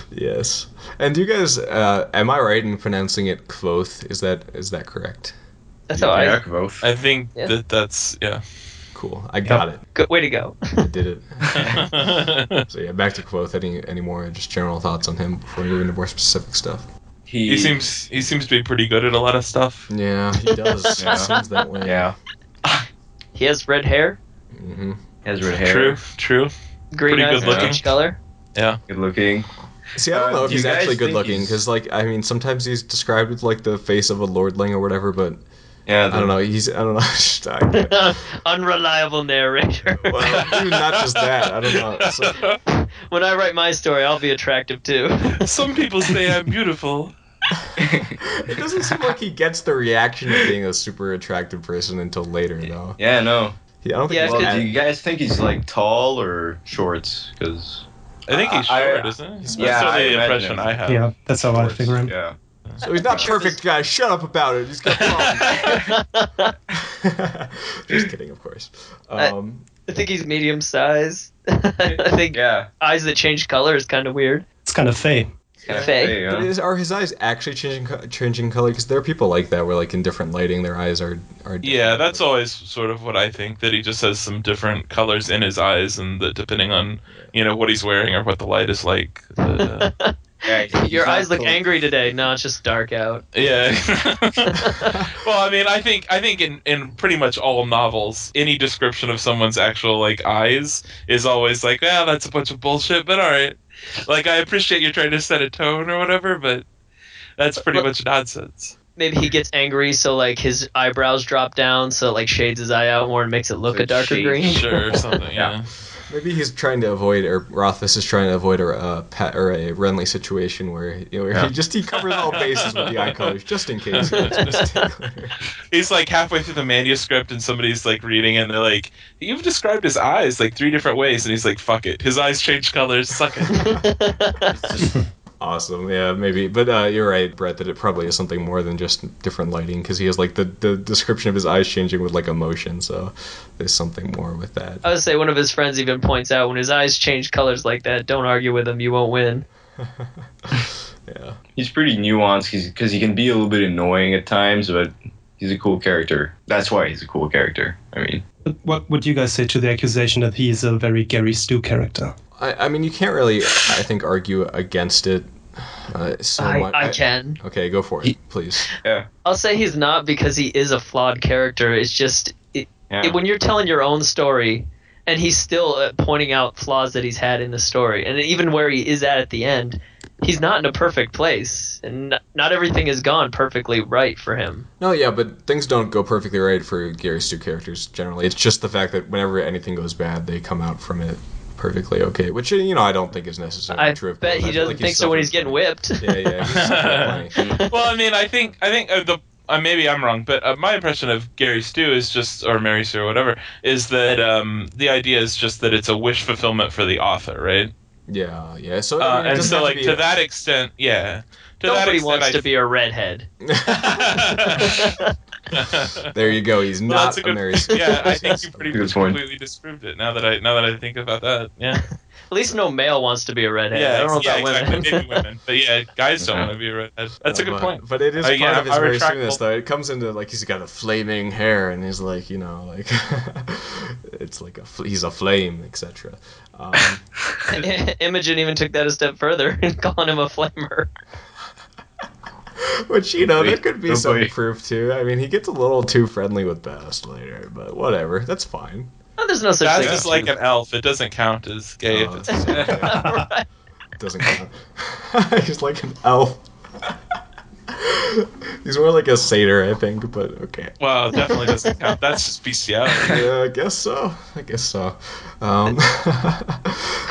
Yes. And do you guys, am I right in pronouncing it Kvothe? Is that correct? That's how I... Kvothe. I think that's yeah. Cool. I got it. Good way to go. I did it. So yeah, back to Kvothe. Any more just general thoughts on him before we move into more specific stuff? He seems to be pretty good at a lot of stuff. Yeah, he does. Yeah. It seems that way. Yeah. He has red hair, Mm-hmm. He has red hair. True. green Pretty eyes, good looking. peach color. Yeah. Good looking. See, I don't know if do you he's guys actually good think looking, he's- because sometimes he's described with the face of a lordling or whatever, but Yeah. I don't know. I don't know. I can't- Unreliable narrator. well, even not just that. I don't know. So, When I write my story, I'll be attractive too. Some people say I'm beautiful. it doesn't seem like he gets the reaction of being a super attractive person until later, though. Yeah, no. I don't think Yeah, he's Well, could- do you guys think he's tall or short? Because I think he's I- short, isn't he? That's yeah, I certainly the imagine impression him. I have. Yeah, that's how I figure him. yeah. So he's not perfect, guys. Shut up about it. He's got problems. Just kidding, of course. I think he's medium size. I think Yeah. eyes that change color is kind of weird. It's kind of fey. Yeah, Faye. yeah. But are his eyes actually changing color? Because there are people like that where, in different lighting, their eyes are different. Yeah, that's always sort of what I think, that he just has some different colors in his eyes, and that depending on, what he's wearing or what the light is like. Yeah, he's Your not eyes look cool. angry today. No, it's just dark out. Yeah. Well, I mean, I think in pretty much all novels, any description of someone's actual eyes is always that's a bunch of bullshit, but all right. I appreciate you trying to set a tone or whatever, but that's pretty much nonsense. Maybe he gets angry, so his eyebrows drop down, so it shades his eye out more and makes it look So a darker shades. green. Sure, or something. Yeah. Yeah. Maybe he's trying to avoid, or Rothfuss is trying to avoid a Renly situation where he covers all bases with the eye colors just in case. He's halfway through the manuscript and somebody's reading it and they're like, "You've described his eyes 3 different ways," and he's like, "Fuck it, his eyes change colors, suck it." Awesome, yeah, maybe. But you're right, Brett, that it probably is something more than just different lighting, because he has the description of his eyes changing with emotion, so there's something more with that. I would say one of his friends even points out when his eyes change colors like that, don't argue with him, you won't win. Yeah. He's pretty nuanced because he can be a little bit annoying at times, but he's a cool character. That's why he's a cool character. I mean, But what would you guys say to the accusation that he's a very Gary Stu character? I mean, you can't really, I think, argue against it so much. I can. Okay, go for it, please. yeah. I'll say he's not because he is a flawed character. It's just when you're telling your own story, and he's still pointing out flaws that he's had in the story, and even where he is at the end, he's not in a perfect place, and not everything has gone perfectly right for him. No, yeah, but things don't go perfectly right for Gary Stu characters generally. It's just the fact that whenever anything goes bad, they come out from it perfectly okay, which I don't think is necessarily I true. Of bet course. he I feel doesn't think so when he's getting whipped. Yeah, he's suffered plenty. Well, I mean, I think maybe I'm wrong, but my impression of Gary Stu is just, or Mary Sue or whatever, is that the idea is just that it's a wish fulfillment for the author, right? Yeah. So I mean, it and doesn't so have to be to that extent, yeah. To that Nobody extent, wants to be a redhead. There you go. He's Well, not that's a a good, Mary Sue. yeah, I think you pretty Good much point. completely disproved it. Now that I think about that, yeah. At least no male wants to be a redhead. Yeah, I don't know yeah, about exactly. women. Maybe women, but yeah, guys don't want to be a redhead. That's a good point. But it is part Yeah, of his I very retract sweetness, both. though. It comes into like he's got a flaming hair, and he's like, it's like he's a flame, etc. Imogen even took that a step further and calling him a flamer. Which there could be Oh, some boy. proof to. I mean, he gets a little too friendly with Bast later, but whatever, that's fine. Oh, there's no such Bast thing. is like an elf. It doesn't count as gay if it's. Right. Doesn't count. He's like an elf. He's more like a satyr, I think, but okay. Well, it definitely doesn't count. That's just bestiality. Yeah, I guess so.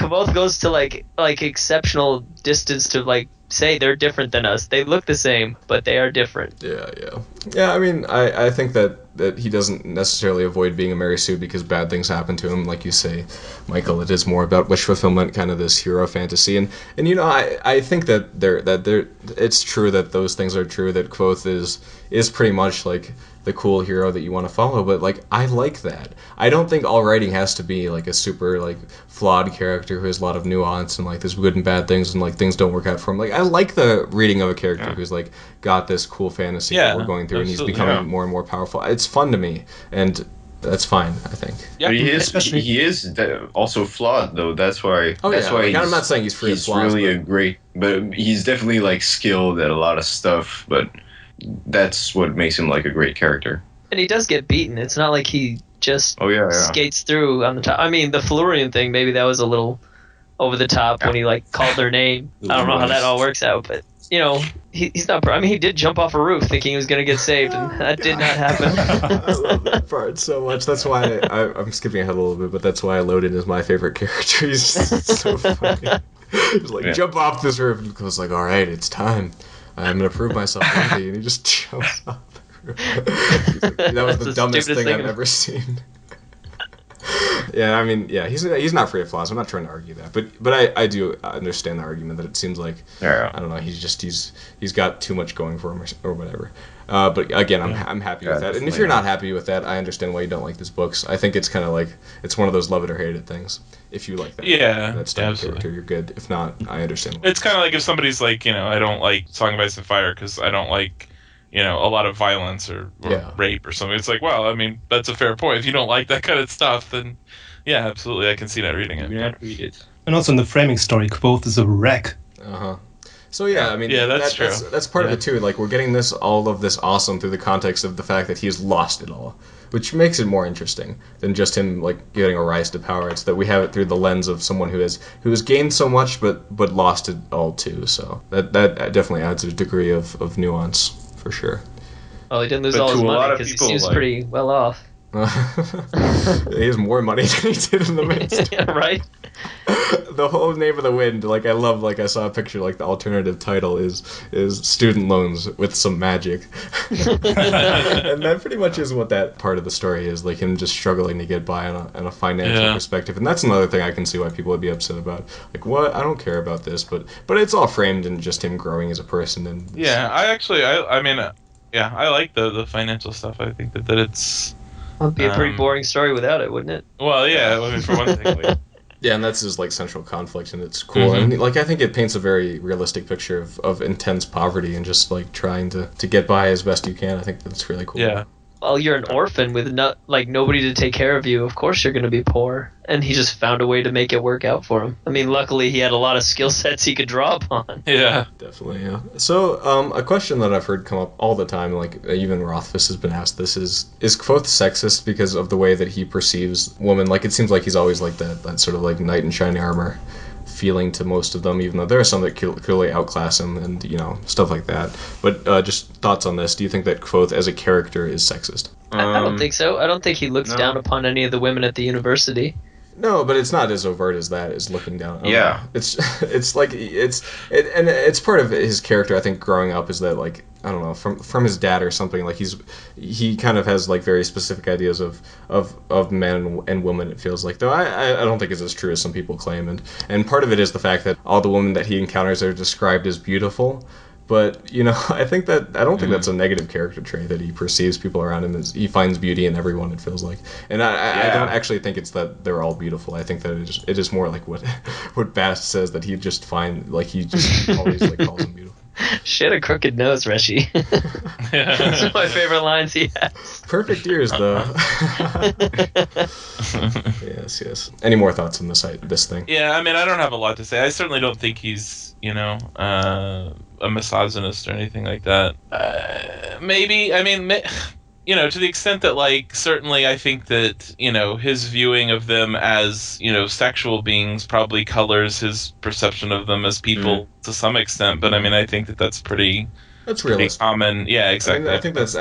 Both goes to like exceptional distance to like say they're different than us. They look the same, but they are different. Yeah. I mean, I think that he doesn't necessarily avoid being a Mary Sue because bad things happen to him, like you say, Michael. It is more about wish fulfillment, kind of this hero fantasy, and I think that it's true that those things are true. That Kvothe is pretty much like the cool hero that you want to follow, but like I like that. I don't think all writing has to be like a super like flawed character who has a lot of nuance and like there's good and bad things and like things don't work out for him. Like I like the reading of a character who's like got this cool fantasy that we're going through and he's becoming more and more powerful. It's fun to me, and that's fine, I think. Yeah, But especially- he is also flawed though. That's why. Oh that's yeah, why like, I'm not saying he's free of he's flaws. really but- a great, but he's definitely like skilled at a lot of stuff. But that's what makes him like a great character. And he does get beaten. It's not like he just Oh yeah. skates through on the top. I mean, the Florian thing, maybe that was a little over the top when he like called their name. I don't know how that all works out, but he's not. I mean, he did jump off a roof thinking he was going to get saved, and that did not happen. I love that part so much. That's why I'm skipping ahead a little bit, but that's why Elodin is my favorite character. He's so funny. He's like, jump off this roof, and goes like, all right, it's time. I'm gonna prove myself worthy, and he just jumps off the roof. He's like, that was That's the the dumbest stupidest thing I've thing. ever seen. Yeah, I mean, yeah, he's not free of flaws. I'm not trying to argue that, but I do understand the argument that it seems like I don't know. He's got too much going for him or whatever. But again, I'm happy with that. And if you're not happy with that, I understand why you don't like these books. I think it's kind of like it's one of those love it or hate it things. If you like that, that's type of character, you're good. If not, I understand. It's kind of like if somebody's like, I don't like Song of Ice and Fire because I don't like, a lot of violence or rape or something. It's like, well, I mean, that's a fair point. If you don't like that kind of stuff, then yeah, absolutely, I can see not reading it. Do not read it. And also in the framing story, Kvothe is a wreck. So yeah, I mean, that's true. That's part of it too. Like we're getting all of this awesome through the context of the fact that he's lost it all, which makes it more interesting than just him like getting a rise to power. It's that we have it through the lens of someone who has gained so much but lost it all too. So that definitely adds a degree of nuance for sure. Well, he didn't lose But all his to a lot money of because he people, seems like- pretty well off. He has more money than he did in the midst. Yeah, right? The whole Name of the Wind, like I love, like I saw a picture, like the alternative title is student loans with some magic, and that pretty much is what that part of the story is, like him just struggling to get by on a financial perspective, and that's another thing I can see why people would be upset about. Like, what? I don't care about this, but it's all framed in just him growing as a person. And Yeah, I mean, I like the financial stuff. I think that it's. It'd be a pretty boring story without it, wouldn't it? Well, yeah, I mean, for one thing. Like, yeah, and that's his like central conflict, and it's cool. And like I think it paints a very realistic picture of intense poverty and just like trying to get by as best you can. I think that's really cool. yeah. Well, you're an orphan with nobody to take care of you. Of course you're going to be poor. And he just found a way to make it work out for him. I mean, luckily he had a lot of skill sets he could draw upon. Yeah. Definitely, yeah. So, a question that I've heard come up all the time, like even Rothfuss has been asked this, is Kvothe sexist because of the way that he perceives women? Like, it seems like he's always like that sort of like knight in shining armor feeling to most of them, even though there are some that clearly outclass him and, stuff like that. But just thoughts on this. Do you think that Kvothe as a character is sexist? I don't think so. I don't think he looks down upon any of the women at the university. No, but it's not as overt as that, as looking down. Yeah. It's like and it's part of his character. I think growing up is that like I don't know from his dad or something. Like he kind of has like very specific ideas of men and women. It feels like, though I don't think it's as true as some people claim. And part of it is the fact that all the women that he encounters are described as beautiful. But I don't think that's a negative character trait, that he perceives people around him as he finds beauty in everyone. It feels like, and I don't actually think it's that they're all beautiful. I think that it is more like what Bast says, that he just he just always calls them beautiful. She had a crooked nose, Reshi. That's one of my favorite lines he has. Perfect ears, though. Yes. Any more thoughts on this thing? Yeah, I mean, I don't have a lot to say. I certainly don't think he's, a misogynist or anything like that. Maybe, I mean, to the extent that, certainly I think that, his viewing of them as, sexual beings probably colors his perception of them as people to some extent. But, I mean, I think that's pretty common. Yeah, exactly. I don't think that's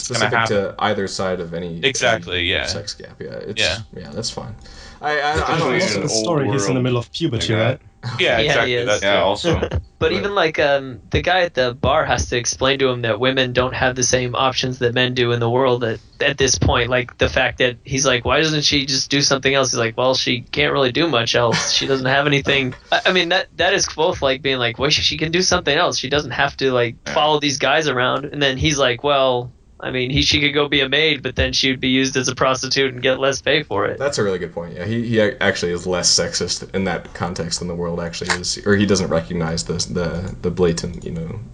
specific to either side of any sex gap. Yeah, that's fine. I don't Most of the story, he's in the middle of puberty, right? Yeah, exactly. He is. Also. But even the guy at the bar has to explain to him that women don't have the same options that men do in the world at this point. Like the fact that he's like, why doesn't she just do something else? He's like, well, she can't really do much else. She doesn't have anything. I mean, that is both being like, well, she can do something else. She doesn't have to follow these guys around. And then he's like, well, I mean, she could go be a maid, but then she would be used as a prostitute and get less pay for it. That's a really good point. Yeah, he actually is less sexist in that context than the world actually is, or he doesn't recognize the blatant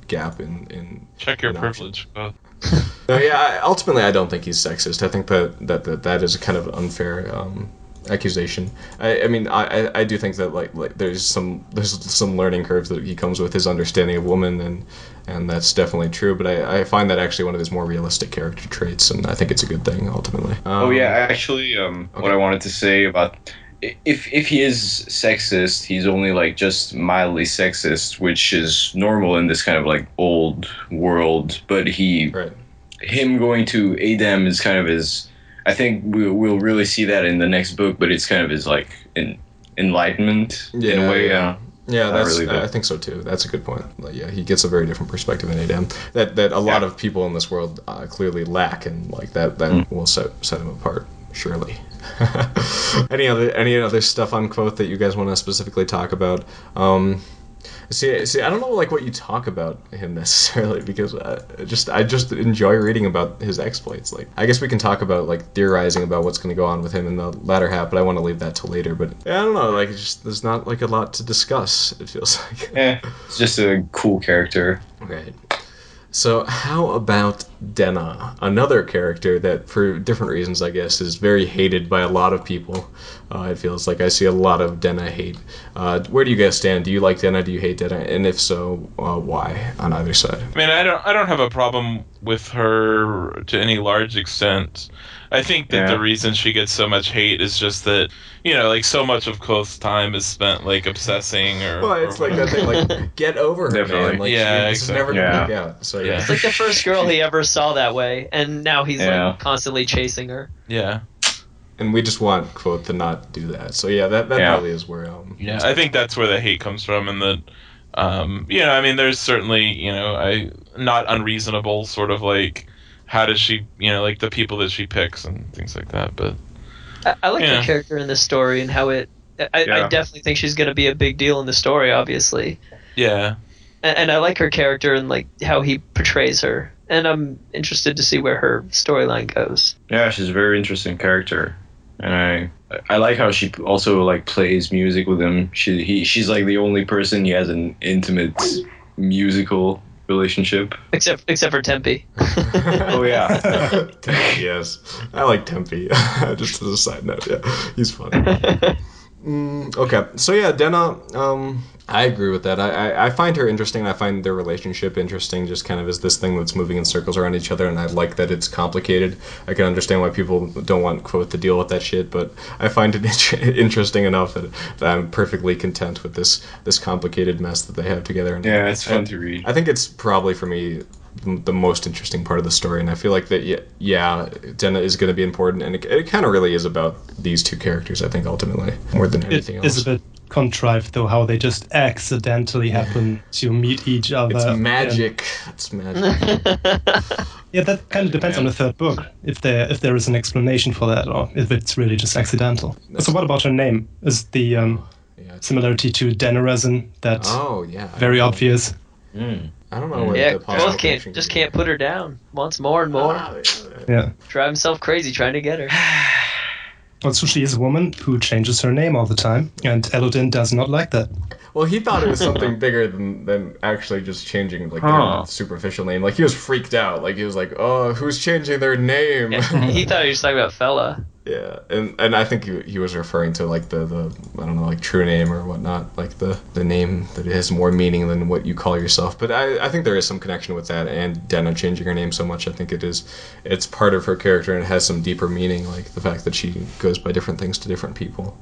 gap in. Check your privilege. Ultimately, I don't think he's sexist. I think that is a kind of unfair accusation. I mean, I do think that there's some learning curves that he comes with, his understanding of women, and that's definitely true. But I find that actually one of his more realistic character traits, and I think it's a good thing ultimately. Actually, what I wanted to say about if he is sexist, he's only just mildly sexist, which is normal in this kind of old world. But him going to Adam is kind of his. I think we'll really see that in the next book, but it's kind of his enlightenment in a way. I think so too. That's a good point. He gets a very different perspective in Adam that a lot of people in this world clearly lack, and that will set him apart, surely. Any other stuff on Quoth that you guys want to specifically talk about? See, I don't know what you talk about him necessarily, because I just enjoy reading about his exploits. I guess we can talk about theorizing about what's going to go on with him in the latter half, but I want to leave that till later. But I don't know, there's not a lot to discuss. It feels like. Yeah, it's just a cool character. Right. So how about Denna, another character that, for different reasons, I guess, is very hated by a lot of people. It feels like I see a lot of Denna hate. Where do you guys stand? Do you like Denna? Do you hate Denna? And if so, why on either side? I mean, I don't have a problem with her to any large extent. I think that the reason she gets so much hate is just that, so much of Quoth's time is spent obsessing or. Well, it's that thing, get over her, Definitely. man. This is never gonna work out. So Yeah. It's the first girl he ever saw that way, and now he's constantly chasing her. Yeah. And we just want Quoth to not do that. So that probably is where. I think that's where the hate comes from, and that. I mean, there's certainly not unreasonable sort of how does she, the people that she picks and things like that. But I like her character in this story and how I definitely think she's going to be a big deal in the story, obviously. Yeah. And I like her character and how he portrays her. And I'm interested to see where her storyline goes. Yeah, she's a very interesting character. And I like how she also plays music with him. She's the only person he has an intimate musical relationship, except for Tempe. Oh yeah. Tempe, yes, I like Tempe. Just as a side note, he's fun. Okay, so Denna, I agree with that. I find her interesting. I find their relationship interesting, just kind of as this thing that's moving in circles around each other, and I like that it's complicated. I can understand why people don't want Quoth to deal with that shit, but I find it interesting enough that I'm perfectly content with this complicated mess that they have together. And it's fun to read. I think it's probably, for me, the most interesting part of the story, and I feel like that Denna is going to be important, and it kind of really is about these two characters, I think, ultimately, more than anything else. It is a bit contrived, though, how they just accidentally happen to meet each other. It's magic. It's magic. Yeah, that kind of depends on the third book, if there is an explanation for that, or if it's really just accidental. So what about her name? Is the similarity to Denna resin that very obvious? I don't know what Yeah, the possible both connection can't put her down. Wants more and more. Yeah. Drive himself crazy trying to get her. Also, she is a woman who changes her name all the time, and Elodin does not like that. Well, he thought it was something bigger than actually just changing like their superficial name. Like he was freaked out. Like he was like, "Oh, who's changing their name?" Yeah, he thought he was talking about fella. Yeah, and I think he was referring to like the I don't know, like true name or whatnot, like the name that has more meaning than what you call yourself. But I think there is some connection with that, and Denna changing her name so much. I think it's part of her character and it has some deeper meaning, like the fact that she goes by different things to different people.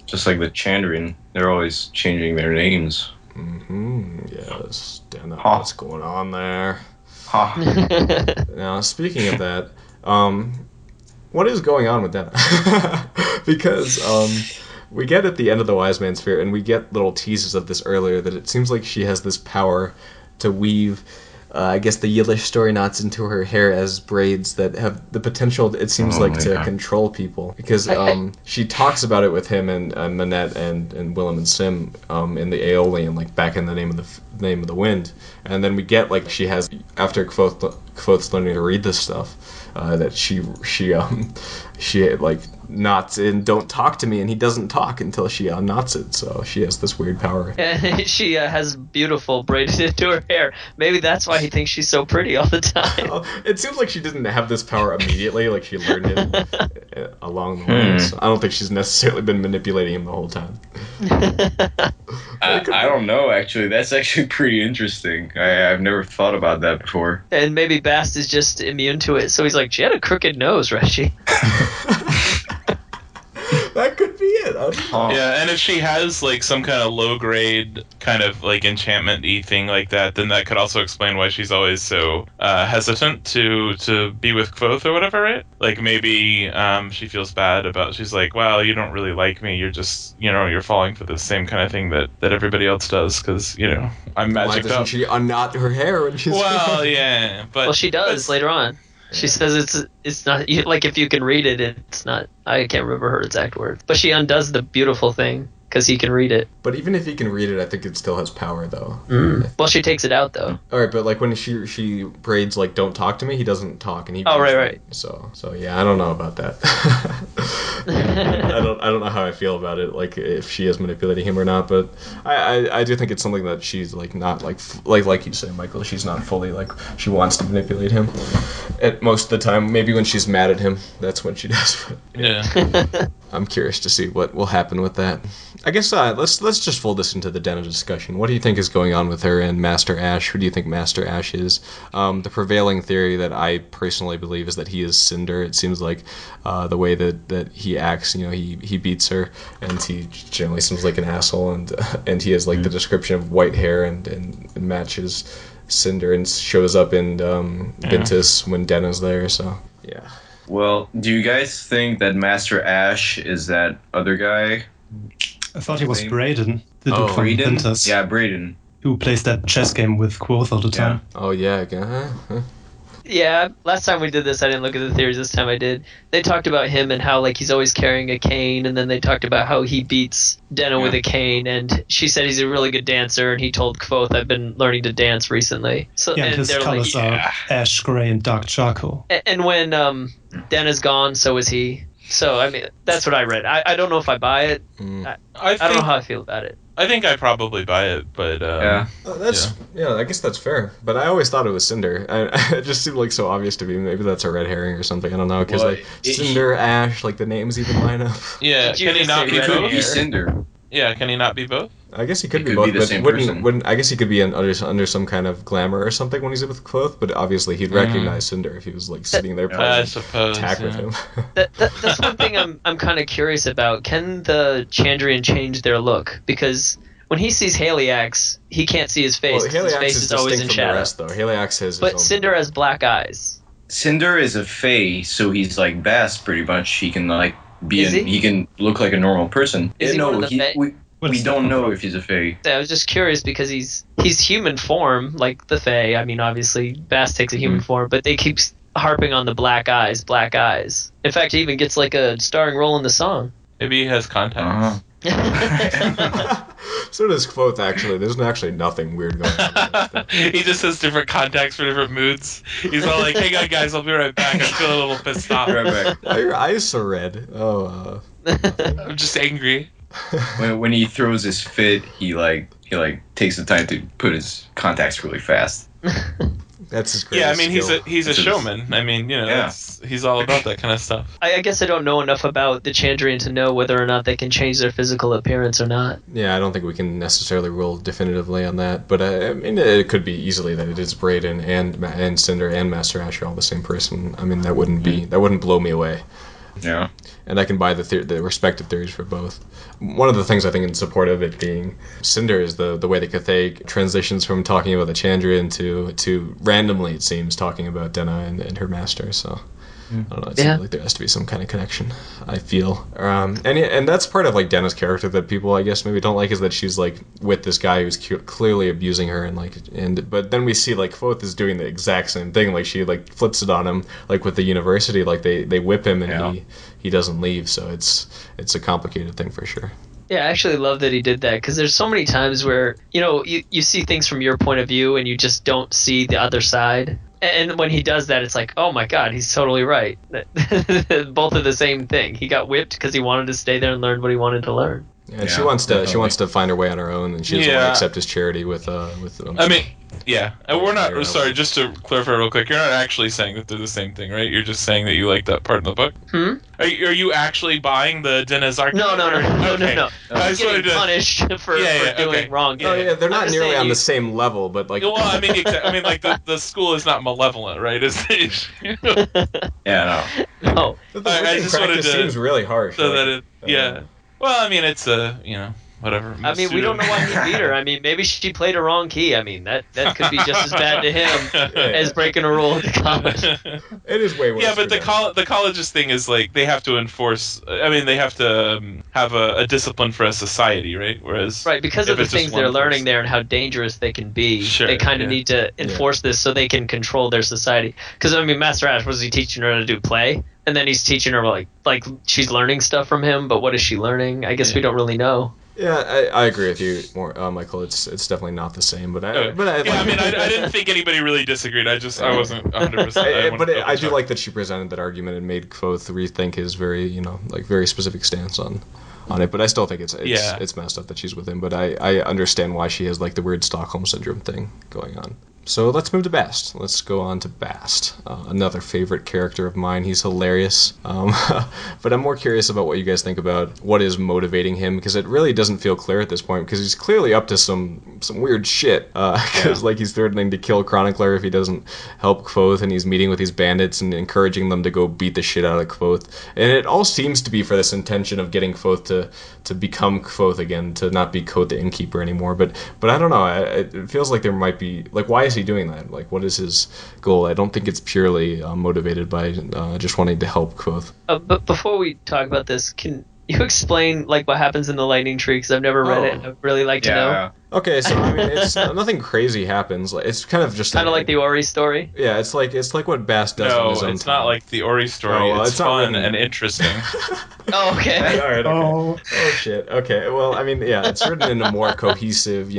Just like the Chandrian, they're always changing their names. Yes, Denna, Huh. what's going on there? Ha. Now, speaking of that, what is going on with Denna? Because we get at the end of the Wise Man's Sphere, and we get little teases of this earlier, that it seems like she has this power to weave, I guess, the Yiddish story knots into her hair as braids that have the potential, it seems like, to control people. Because she talks about it with him and Manette and Willam and Sim in the Aeolian, like back in the Name of the Wind. And then we get, like, she has, after Kvothe's learning to read this stuff, that she like knots in "Don't talk to me," and he doesn't talk until she unknots it. So she has this weird power. And she has beautiful braided into her hair. Maybe that's why he thinks she's so pretty all the time. It seems like she didn't have this power immediately. Like she learned it along the way. So I don't think she's necessarily been manipulating him the whole time. I don't know, actually. That's actually pretty interesting. I've never thought about that before. And maybe Bast is just immune to it. So he's like, she had a crooked nose, Reggie. That could be it. I don't know. Yeah, and if she has like some kind of low grade kind of like enchantment-y thing like that, then that could also explain why she's always so hesitant to be with Kvothe or whatever, right? Like maybe she feels bad about, she's like, well, you don't really like me, you're just, you're falling for the same kind of thing that everybody else does, because, I'm Why magicked doesn't up. she unknot her hair when she's... Well, yeah, but... Well, she does later on. She says it's not, like, if you can read it, it's not, I can't remember her exact words. But she undoes the beautiful thing because he can read it. But even if he can read it, I think it still has power, though. Well, she takes it out, though. All right, but like when she braids like "Don't talk to me," he doesn't talk, and he. Oh, right. So yeah, I don't know about that. I don't know how I feel about it. Like if she is manipulating him or not, but I do think it's something that she's like not like you say, Michael. She's not fully like she wants to manipulate him. At most of the time, maybe when she's mad at him, that's when she does. But, Yeah. I'm curious to see what will happen with that. I guess let's just fold this into the Denna discussion. What do you think is going on with her and Master Ash? Who do you think Master Ash is? The prevailing theory that I personally believe is that he is Cinder. It seems like the way that he acts, he beats her, and he generally seems like an asshole, and he has like the description of white hair and matches Cinder and shows up in Ventus when Denna's there. So yeah. Well, do you guys think that Master Ash is that other guy? I thought he was Brayden, the Oh, dude from Brayden? Ventus, Yeah, Brayden. who plays that chess game with Quoth all the time. Oh yeah. Yeah, last time we did this, I didn't look at the theories. This time I did. They talked about him and how like he's always carrying a cane, and then they talked about how he beats Denna with a cane, and she said he's a really good dancer, and he told Kvothe, I've been learning to dance recently. So Yeah, and and his they're colors like, are ash gray and dark charcoal. and when Denna's gone, so is he. So I mean, that's what I read. I don't know if I buy it. I don't know how I feel about it. I think I probably buy it, but I guess that's fair. But I always thought it was Cinder. It just seemed like so obvious to me. Maybe that's a red herring or something. I don't know, because Cinder, Ash, like the names even line up. yeah. Did you Can he just not say be red both? hair? He's Cinder. Yeah, can he not be both? I guess he could be could both, be the but same person. wouldn't. I guess he could be under some kind of glamour or something when he's with Kvothe. But obviously, he'd recognize Cinder if he was like sitting there I playing suppose. attack with him. That's one thing I'm kind of curious about. Can the Chandrian change their look? Because when he sees Haliax, he can't see his face. Well, 'cause his Haliax face is is always distinct in from the shadow. rest, though. Haliax has. But his own... Cinder has black eyes. Cinder is a fae, so he's like Bast pretty much. He can like be Is he? he can look like a normal person. Is he no, one of the fae? we don't know if he's a fae. I was just curious because he's human form, like the Fae. I mean, obviously, Bast takes a human form, but they keep harping on the black eyes, black eyes. In fact, he even gets like a starring role in the song. Maybe he has contacts. So does Kvothe, actually. There's actually nothing weird going on. He just has different contacts for different moods. He's all like, "Hang on, guys, I'll be right back. I'm feeling a little pissed off. Right back. Why are your eyes so red? Oh, I'm just angry." When he throws his fit, he takes the time to put his contacts really fast. that's his greatest Yeah, I mean, skill. he's a showman. I mean, Yeah. he's all about that kind of stuff. I guess I don't know enough about the Chandrian to know whether or not they can change their physical appearance or not. Yeah, I don't think we can necessarily rule definitively on that, but I mean, it could be easily that it is Brayden and Cinder and Master Ash are all the same person. I mean, that wouldn't blow me away. Yeah. And I can buy the respective theories for both. One of the things I think in support of it being Cinder is the way that Cathay transitions from talking about the Chandrian to randomly, it seems, talking about Denna and her master. So I don't know. It seems like there has to be some kind of connection, I feel. And that's part of like Denna's character that people, I guess, maybe don't like, is that she's like with this guy who's clearly abusing her, but then we see like Kvothe is doing the exact same thing. Like she like flips it on him, like with the university, like they whip him and he doesn't leave. So it's a complicated thing for sure. Yeah, I actually love that he did that, because there's so many times where, you see things from your point of view and you just don't see the other side. And when he does that, it's like, oh my god, he's totally right. Both are the same thing. He got whipped because he wanted to stay there and learn what he wanted to learn. Yeah, she wants to find her way on her own, and she doesn't want to accept his charity with. I mean, yeah, and we're not. Sorry, just to clarify real quick, you're not actually saying that they're the same thing, right? You're just saying that you like that part in the book. Are you actually buying the Denna's argument? No. I He's just wanted getting to punished for doing wrong. Oh yeah, they're not nearly on the same level, but like. Well, I mean, like the school is not malevolent, right? Yeah, no. No. I just wanted to. Seems really harsh. So that yeah. Well, I mean, it's whatever. I mean, we don't know why he beat her. I mean, maybe she played a wrong key. I mean, that could be just as bad to him as breaking a rule at the college. It is way worse. Yeah, but the college's thing is like they have to enforce. I mean, they have to have a discipline for a society, right? Whereas because of the things they're learning there and how dangerous they can be, they kind of need to enforce this so they can control their society. Because I mean, Master Ash, was he teaching her how to do play? And then he's teaching her like she's learning stuff from him, but what is she learning? I guess we don't really know. Yeah, I agree with you, Michael. It's definitely not the same, but I didn't think anybody really disagreed. I wasn't 100%. But I do like that she presented that argument and made Kvothe rethink his very very specific stance on it. But I still think it's messed up that she's with him. But I understand why she has like the weird Stockholm syndrome thing going on. So let's move to Bast. Let's go on to Bast, another favorite character of mine. He's hilarious. But I'm more curious about what you guys think about what is motivating him, because it really doesn't feel clear at this point, because he's clearly up to some weird shit. Because like he's threatening to kill Chronicler if he doesn't help Kvothe, and he's meeting with these bandits and encouraging them to go beat the shit out of Kvothe. And it all seems to be for this intention of getting Kvothe to become Kvothe again, to not be Kvothe the Innkeeper anymore. But I don't know. It feels like there might be, like, why is he doing that? Like, what is his goal? I don't think it's purely motivated by just wanting to help Kvothe. But before we talk about this, can you explain like what happens in the Lightning Tree? Because I've never read it. I'd really like to know. Okay, so I mean, it's nothing crazy happens. It's kind of just kind of like the Ori story. Yeah, it's like what Bast does in his own it's time. not like the Ori story. It's fun and interesting. Oh, okay. All right. Okay. Oh shit. Okay. Well, I mean, yeah, it's written in a more cohesive,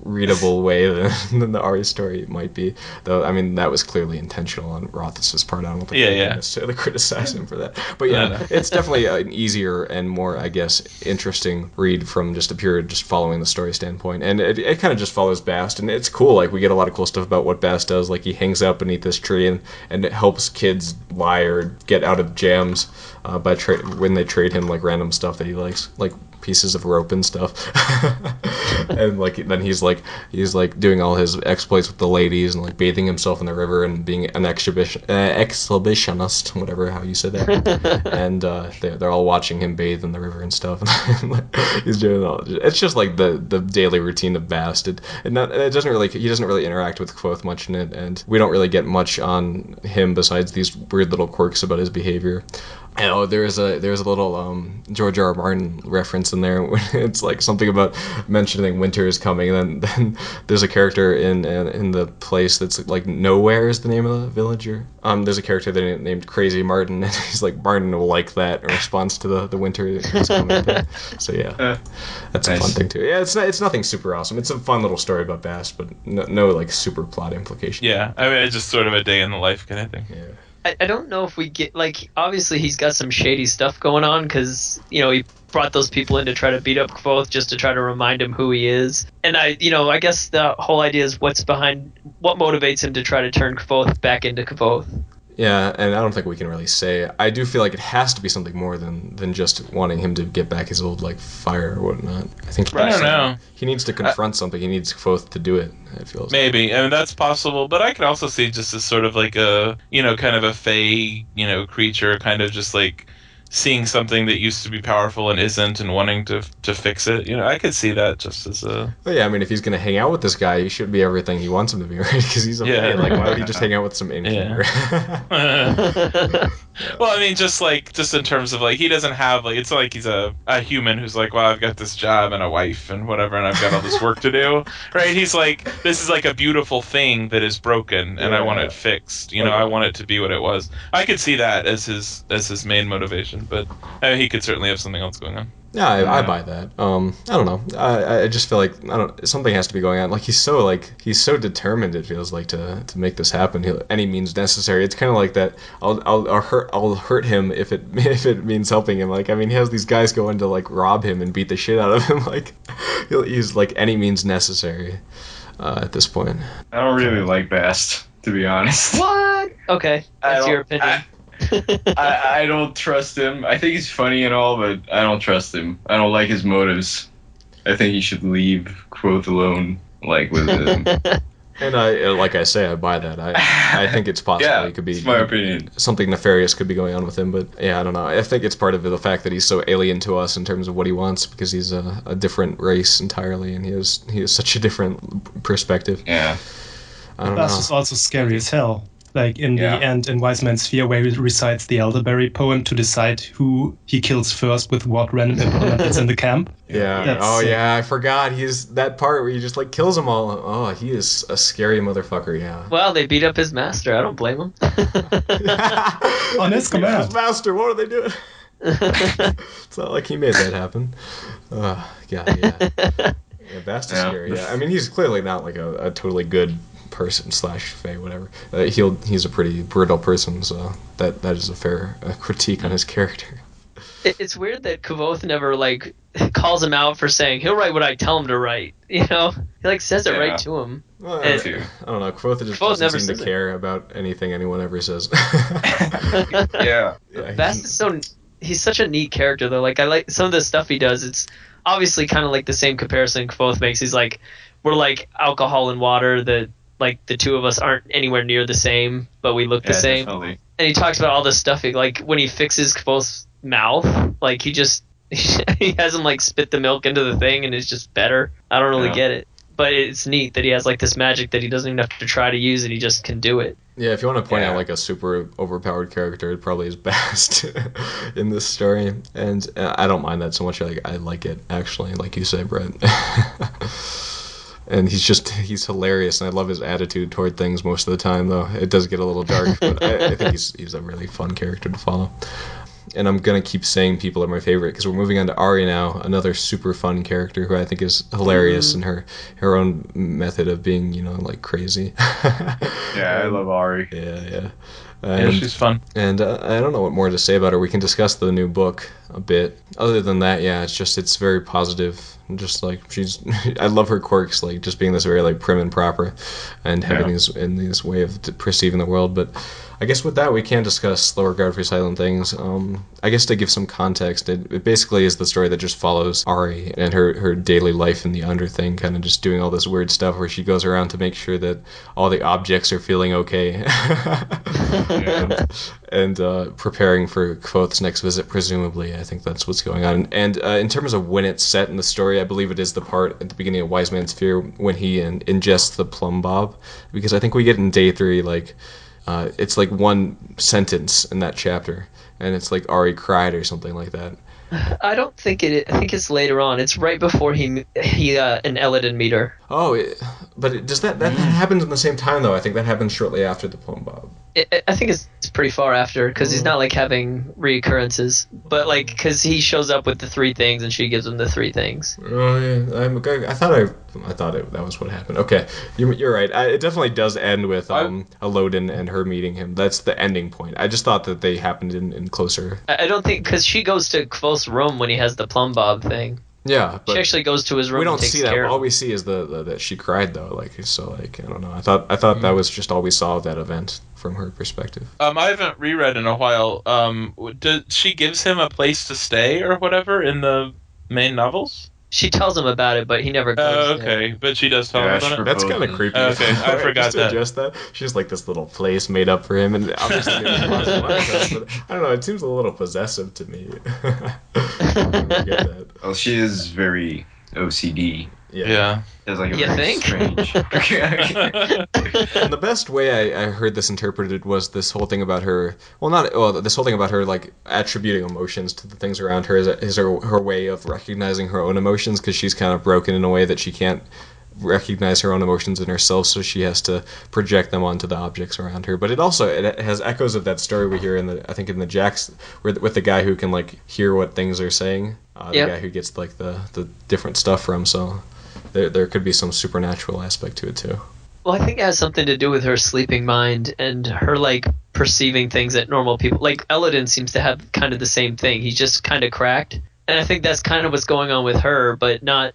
readable way than the Ori story might be. Though, I mean, that was clearly intentional on Rothfuss's part. I don't think we can necessarily criticize him for that. But it's definitely an easier and more, I guess, interesting read from just following the story standpoint. And it kind of just follows Bast, and it's cool. Like, we get a lot of cool stuff about what Bast does. Like, he hangs out beneath this tree and it helps kids lie or get out of jams when they trade him like random stuff that he likes, like pieces of rope and stuff. And like then he's doing all his exploits with the ladies and like bathing himself in the river and being an exhibitionist, whatever how you said that. And they're all watching him bathe in the river and stuff. He's doing all. It's just like the daily routine of Bast. He doesn't really interact with Kvothe much in it, and we don't really get much on him besides these weird little quirks about his behavior. And there's a little George R. R. Martin reference in there. It's like something about mentioning winter is coming, and then there's a character in the place that's like Nowhere is the name of the village. There's a character there named Crazy Martin, and he's like, Martin will like that in response to the winter is coming thing. So yeah, that's a fun thing too. Yeah, it's nothing super awesome. It's a fun little story about Bast, but no like super plot implication. Yeah, I mean, it's just sort of a day in the life kind of thing. Yeah. I don't know if we get, like, obviously he's got some shady stuff going on because, he brought those people in to try to beat up Kvothe just to try to remind him who he is. And I guess the whole idea is what motivates him to try to turn Kvothe back into Kvothe. Yeah, and I don't think we can really say. I do feel like it has to be something more than just wanting him to get back his old like fire or whatnot. I think I don't know. He needs to confront something. He needs Kvothe to do it. It feels maybe. I mean, that's possible, but I could also see just as sort of like a kind of a fey creature, kind of just like seeing something that used to be powerful and isn't, and wanting to fix it. I could see that just as a. But yeah, I mean, if he's gonna hang out with this guy, he should be everything he wants him to be, right? Because he's a fey. Like, why would he just hang out with some innkeeper? Well, I mean, just in terms of like, he doesn't have like, it's not like he's a human who's like, well, I've got this job and a wife and whatever, and I've got all this work to do, right? He's like, this is like a beautiful thing that is broken, and I want it fixed. I want it to be what it was. I could see that as his main motivation, but he could certainly have something else going on. Yeah, I buy that. I don't know. I just feel like something has to be going on. Like he's so determined. It feels like to make this happen. Any means necessary. It's kind of like that. I'll hurt him if it means helping him. Like, I mean, he has these guys going to like rob him and beat the shit out of him. Like he'll use like any means necessary at this point. I don't really like Bast, to be honest. What? Okay, that's your opinion. I don't trust him. I think he's funny and all, but I don't trust him. I don't like his motives. I think he should leave Kvothe alone, like with him. And like I say, I buy that. I think it's possible. Yeah, it could be. It's my opinion. Something nefarious could be going on with him, but yeah, I don't know. I think it's part of the fact that he's so alien to us in terms of what he wants, because he's a different race entirely, and he has such a different perspective. Yeah. I don't Bast know. is also scary as hell. Like in the end in Wise Man's Sphere, where he recites the Elderberry poem to decide who he kills first with what random implement that's in the camp. Yeah. I forgot. He's that part where he just like kills them all. Oh, he is a scary motherfucker. Yeah. Well, they beat up his master. I don't blame him. On his command. His master. What are they doing? It's not like he made that happen. God, yeah. Yeah, Bast is scary. Yeah. I mean, he's clearly not like a totally good person / fae, whatever. He's a pretty brutal person, so that is a fair critique on his character. It's weird that Kvothe never like calls him out for saying he'll write what I tell him to write. He like says it right to him. Well, I don't know. Kvothe just doesn't seem to care about anything anyone ever says. Yeah. Bast is he's such a neat character though. Like I like some of the stuff he does. It's obviously kind of like the same comparison Kvothe makes. He's like, we're like alcohol and water that. Like, the two of us aren't anywhere near the same, but we look the same. Definitely. And he talks about all this stuff, like, when he fixes Kvothe's mouth, like, he has him, like, spit the milk into the thing, and it's just better. I don't really get it. But it's neat that he has, like, this magic that he doesn't even have to try to use, and he just can do it. Yeah, if you want to point out, like, a super overpowered character, it probably is Bast in this story. And I don't mind that so much. I like it, actually, like you say, Brett. And he's hilarious, and I love his attitude toward things most of the time, though. It does get a little dark, but I think he's a really fun character to follow. And I'm going to keep saying people are my favorite, because we're moving on to Ari now, another super fun character who I think is hilarious in her own method of being, like crazy. Yeah, I love Ari. Yeah. Yeah, she's fun. And I don't know what more to say about her. We can discuss the new book a bit. Other than that, yeah, it's very positive. Just like I love her quirks, like just being this very like prim and proper, and having this way of perceiving the world. But I guess with that, we can discuss Lower Guard for Silent Things. I guess to give some context, it basically is the story that just follows Ari and her daily life in the Under thing, kind of just doing all this weird stuff where she goes around to make sure that all the objects are feeling okay. And preparing for Kvothe's next visit, presumably. I think that's what's going on. And in terms of when it's set in the story, I believe it is the part at the beginning of Wise Man's Sphere when he ingests the plumb bob, because I think we get in day 3, like, it's like one sentence in that chapter, and it's like Ari cried or something like that. I don't think it. I think it's later on. It's right before he and Elodin meet her. Oh, does that happens in the same time though? I think that happens shortly after the plumb bob. I think it's pretty far after because he's not like having reoccurrences, but like because he shows up with the 3 things and she gives him the 3 things. Oh yeah, I thought that was what happened. Okay, you're right. It definitely does end with Elodin and her meeting him. That's the ending point. I just thought that they happened in closer. I don't think because she goes to Kvol's room when he has the plumb bob thing. Yeah, but she actually goes to his room. We don't and takes see that. Care of all him. we see is the that she cried though. Like so, like I don't know. I thought that was just all we saw of that event from her perspective. I haven't reread in a while. She gives him a place to stay or whatever in the main novels? She tells him about it, but he never goes. Oh, okay. There. But she does tell him about it? That's kind of creepy. Okay, I forgot just to adjust that. She has like this little place made up for him, and obviously there's lots of interest, but I don't know. It seems a little possessive to me. I don't get that. Well, she is very OCD. Yeah. It's like You very think? strange. And the best way I heard this interpreted was this whole thing about her. This whole thing about her like attributing emotions to the things around her is her way of recognizing her own emotions because she's kind of broken in a way that she can't recognize her own emotions in herself, so she has to project them onto the objects around her. But it has echoes of that story we hear in the Jacks, with the guy who can like hear what things are saying. The guy who gets like the different stuff from. So there could be some supernatural aspect to it too. Well, I think it has something to do with her sleeping mind and her like perceiving things that normal people like Elodin seems to have kind of the same thing. He's just kind of cracked, and I think that's kind of what's going on with her, but not.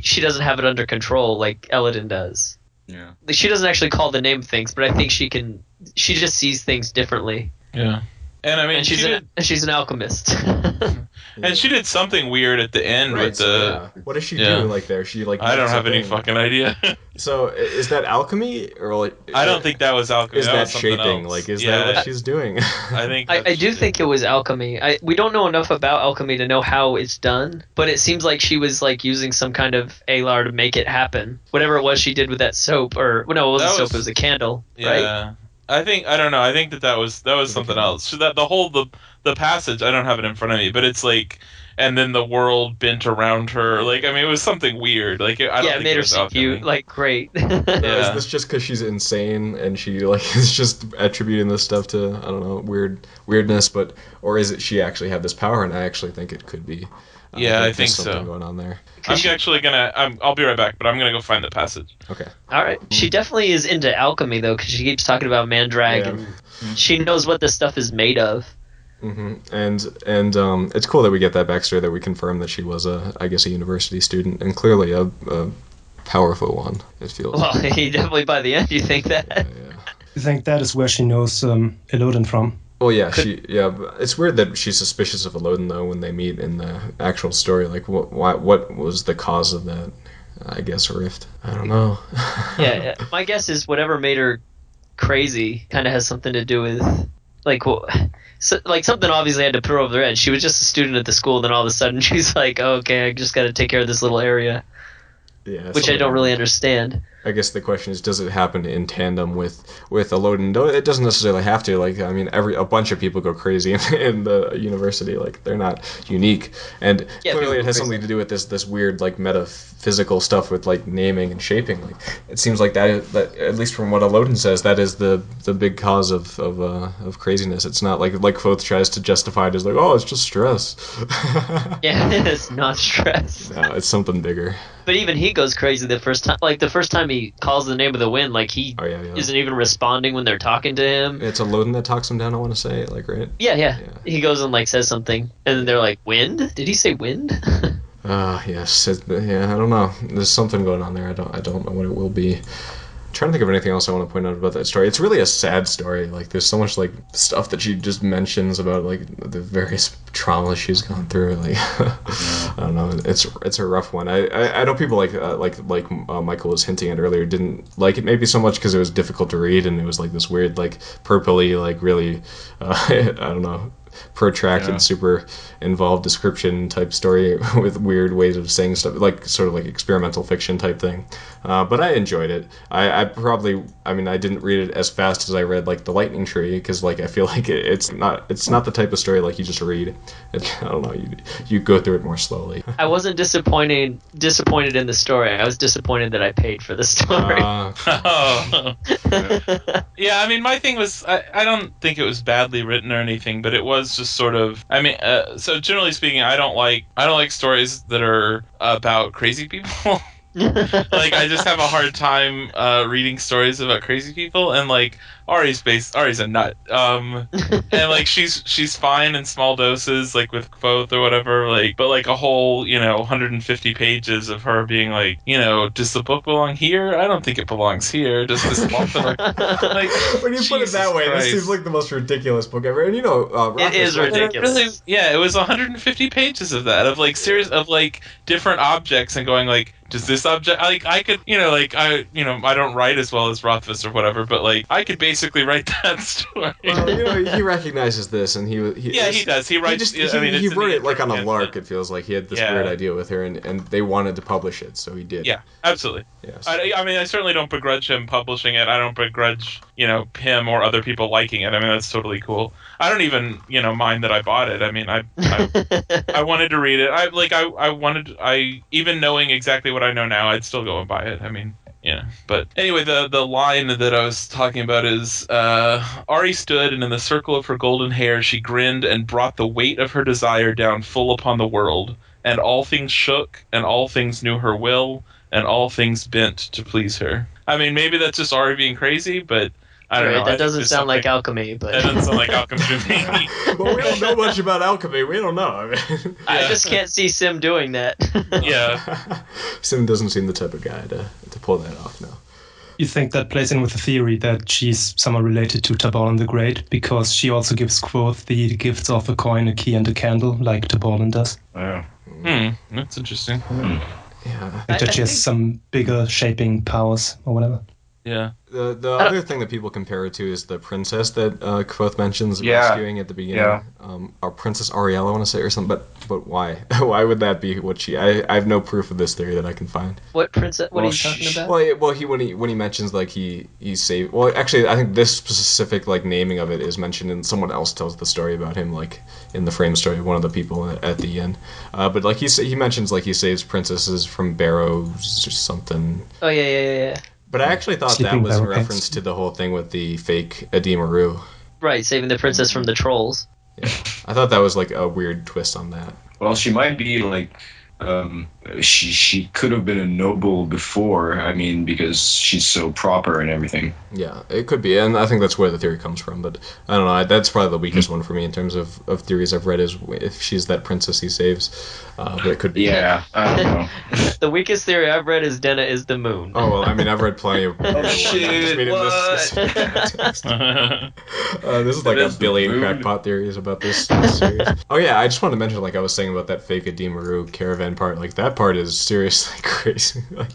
She doesn't have it under control like Elodin does. Yeah. She doesn't actually call the name of things, but I think she can. She just sees things differently. Yeah. And I mean, and she's an alchemist. And she did something weird at the end with the. What does she do like there? She like. I don't have any fucking idea. So is that alchemy or like? I don't think that was alchemy. Is that was shaping? else. Like, is that what she's doing? I think. I do think it was alchemy. We don't know enough about alchemy to know how it's done, but it seems like she was like using some kind of alar to make it happen. Whatever it was she did with that soap, or no, it wasn't soap. It was a candle, right? Yeah. I don't know. I think that was something else. So that the passage, I don't have it in front of me, but it's like, and then the world bent around her. Like, I mean, it was something weird. Like, I don't think it made her was seem cute. Like, great. Is this just because she's insane and she like is just attributing this stuff to I don't know weirdness, or is it she actually had this power? And I actually think it could be. I think something so. Going on there. I'm actually gonna. I'll be right back, but I'm gonna go find the passage. Okay. All right. She definitely is into alchemy though, because she keeps talking about Mandrag, and she knows what this stuff is made of. Mm-hmm. And it's cool that we get that backstory, that we confirm that she was a university student, and clearly a powerful one. It feels. Well, definitely by the end you think that. Yeah. You think that is where she knows Elodin from? Well, yeah, it's weird that she's suspicious of Elodin though when they meet in the actual story. Like, what was the cause of that? I guess a rift. I don't know. Yeah, my guess is whatever made her crazy kind of has something to do with like something obviously had to put her over the edge. She was just a student at the school, then all of a sudden she's like, oh, okay, I just got to take care of this little area. Yeah, which I don't really understand. I guess the question is, does it happen in tandem with Elodin? It doesn't necessarily have to. Like, I mean, a bunch of people go crazy in the university. Like, they're not unique, and clearly it has something to do with this weird like metaphysical stuff with like naming and shaping. Like, it seems like that at least from what Elodin says, that is the big cause of craziness. It's not like Quoth tries to justify it as like, oh, it's just stress. Yeah, it's not stress. No, it's something bigger. But even he goes crazy the first time. Like, the first time he calls the name of the wind, like, he isn't even responding when they're talking to him. It's Elodin that talks him down, I want to say, like, right? Yeah. He goes and, like, says something, and then they're like, wind? Did he say wind? Yes. I don't know. There's something going on there. I don't know what it will be. I'm trying to think of anything else I want to point out about that story. It's really a sad story. Like, there's so much like stuff that she just mentions about like the various traumas she's gone through. Like, I don't know. It's a rough one. I know people like Michael was hinting at earlier didn't like it maybe so much because it was difficult to read and it was like this weird like purpley like really I don't know. protracted, Yeah. super involved description type story with weird ways of saying stuff, like sort of like experimental fiction type thing. But I enjoyed it. I probably, I mean, I didn't read it as fast as I read like The Lightning Tree, because like I feel like it's not the type of story like you just read. I don't know, you go through it more slowly. I wasn't disappointed in the story. I was disappointed that I paid for the story. Oh. Yeah, I mean, my thing was, I don't think it was badly written or anything, but it was just sort of, I mean, so generally speaking, I don't like stories that are about crazy people. Like, I just have a hard time reading stories about crazy people, and like Ari's a nut. And like she's fine in small doses, like with Kvothe or whatever, like, but like a whole, 150 pages of her being like, does the book belong here? I don't think it belongs here. Does this like When you put it that way, this seems like the most ridiculous book ever. And It is ridiculous. Really, yeah, it was 150 pages of that, of like series of like different objects, and going like, does this object, like, I could, I don't write as well as Rothfuss or whatever, but like I could basically write that story. Well, he recognizes this, and he does. He writes. He wrote it like on a lark. It feels like he had this weird idea with her, and they wanted to publish it, so he did. Yeah, absolutely. Yes. I mean, I certainly don't begrudge him publishing it. I don't begrudge him or other people liking it. I mean, that's totally cool. I don't even mind that I bought it. I mean, I wanted to read it. I even knowing exactly what I know now, I'd still go and buy it. I mean. Yeah, but anyway, the line that I was talking about is, Ari stood, and in the circle of her golden hair she grinned and brought the weight of her desire down full upon the world, and all things shook, and all things knew her will, and all things bent to please her. I mean, maybe that's just Ari being crazy, but I don't know. That doesn't sound like alchemy, but that doesn't sound like alchemy to me. Well, we don't know much about alchemy. We don't know. I mean, I just can't see Sim doing that. Yeah. Sim doesn't seem the type of guy to pull that off now. You think that plays in with the theory that she's somehow related to Taborlin the Great, because she also gives Kvothe the gifts of a coin, a key, and a candle, like Taborlin does? Wow. That's interesting. Yeah. Like that she has some bigger shaping powers or whatever. Yeah. The other thing that people compare it to is the princess that Kvothe mentions rescuing at the beginning. Yeah. Or Princess Ariel, I want to say, or something. But why? Why would that be what she? I have no proof of this theory that I can find. What princess? What are you talking about? Well, when he mentions like he saved. Well, actually, I think this specific like naming of it is mentioned, and someone else tells the story about him, like in the frame story, one of the people at the end. But like he mentions like he saves princesses from barrows or something. Oh yeah. But I actually thought that was in reference to the whole thing with the fake Adimaru. Right, saving the princess from the trolls. Yeah. I thought that was like a weird twist on that. Well, she might be like, she could have been a noble before. I mean, because she's so proper and everything. Yeah, it could be, and I think that's where the theory comes from. But I don't know. That's probably the weakest one for me in terms of theories I've read, is if she's that princess he saves. But it could be. Yeah, I don't know. The weakest theory I've read is Denna is the moon. Oh well, I mean, I've read plenty of. Shit! This is like a billion crackpot theories about this series. Oh yeah, I just wanted to mention, like I was saying about that fake Adimaru caravan part. Like that part is seriously crazy. Like,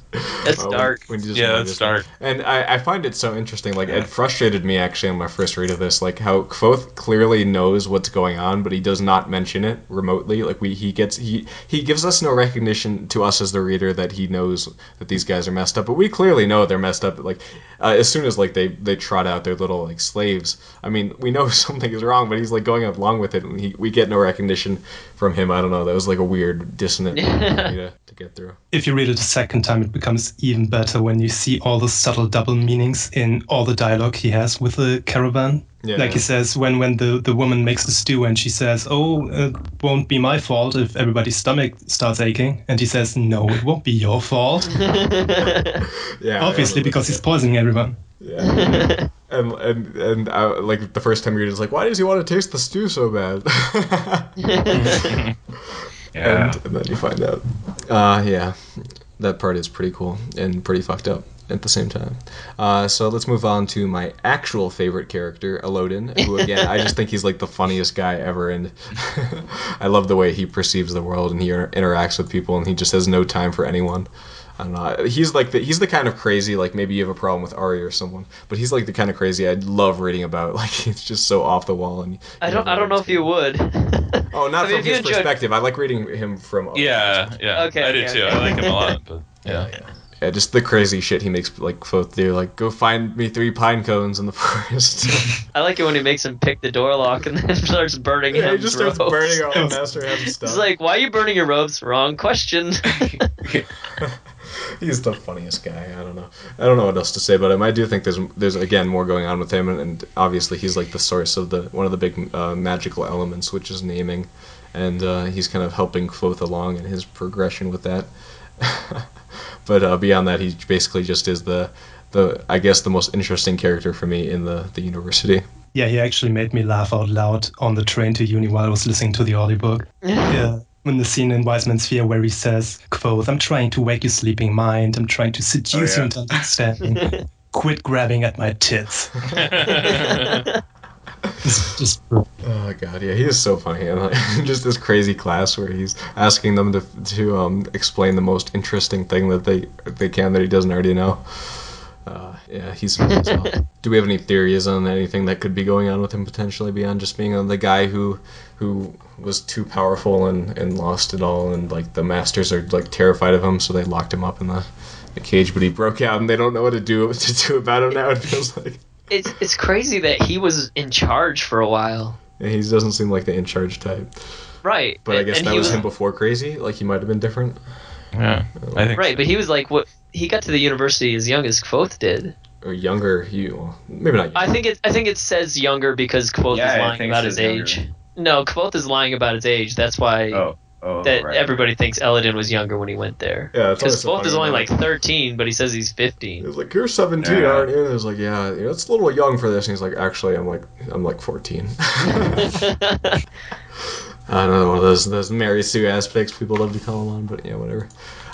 that's dark. That's dark. And I find it so interesting. Like it frustrated me actually on my first read of this. Like how Kvothe clearly knows what's going on, but he does not mention it remotely. Like he gives us no recognition to us as the reader that he knows that these guys are messed up. But we clearly know they're messed up. Like as soon as like they trot out their little like slaves. I mean, we know something is wrong, but he's like going along with it, and we get no recognition from him. I don't know. That was like a weird dissonant to get through. If you read it a second time, it becomes even better when you see all the subtle double meanings in all the dialogue he has with the caravan. Yeah, like he says when the woman makes the stew and she says, "Oh, it won't be my fault if everybody's stomach starts aching," and he says, "No, it won't be your fault." Yeah, obviously, because he's poisoning everyone. Yeah. And like the first time you read it, it's like, why does he want to taste the stew so bad? Yeah. And then you find out. Yeah, that part is pretty cool and pretty fucked up at the same time. So let's move on to my actual favorite character, Elodin, who again, I just think he's like the funniest guy ever, and I love the way he perceives the world and he interacts with people, and he just has no time for anyone. I don't know. He's the kind of crazy, like maybe you have a problem with Ari or someone, but he's like the kind of crazy I love reading about. Like he's just so off the wall. And I don't know if you would. Oh, not I mean, from his perspective. I like reading him from. Yeah. Okay, I do okay, too. okay. I like him a lot, but yeah. Yeah, just the crazy shit he makes like Kvothe do. Like, go find me 3 pine cones in the forest. I like it when he makes him pick the door lock and then starts burning Yeah, he him. just starts burning all the Master Ham's stuff. He's like, "Why are you burning your robes?" Wrong question. He's the funniest guy. I don't know what else to say about him. I do think there's again more going on with him, and obviously he's like the source of one of the big magical elements, which is naming, and he's kind of helping Kvothe along in his progression with that. But beyond that, he basically just is the I guess the most interesting character for me in the university. Yeah, he actually made me laugh out loud on the train to uni while I was listening to the audiobook. Yeah. When the scene in Wise Man's Fear where he says, "Quote, I'm trying to wake your sleeping mind. I'm trying to seduce you into understanding. Quit grabbing at my tits." Just Oh god, yeah, he is so funny. And like, just this crazy class where he's asking them to explain the most interesting thing that they can that he doesn't already know. Yeah, he's funny as well. Do we have any theories on anything that could be going on with him potentially beyond just being the guy who was too powerful and lost it all, and like the masters are like terrified of him, so they locked him up in the cage, but he broke out and they don't know what to do about him now, it feels like. It's crazy that he was in charge for a while. Yeah, he doesn't seem like the in charge type. Right. But I guess and that was him before Crazy. Like he might have been different. Yeah, I think. Right, but he was like he got to the university as young as Kvothe did. Or younger, maybe not. Younger. I think it says younger because Kvothe is lying about his age. Younger. No, Kvothe is lying about his age. That's why everybody thinks Elodin was younger when he went there. Yeah, because Kvothe is only like 13, but he says he's 15. He was like, "You're 17, aren't you?" And I was like, "Yeah, it's a little young for this." And he's like, "Actually, I'm like 14." I don't know, one of those Mary Sue aspects people love to call him on, but yeah, whatever.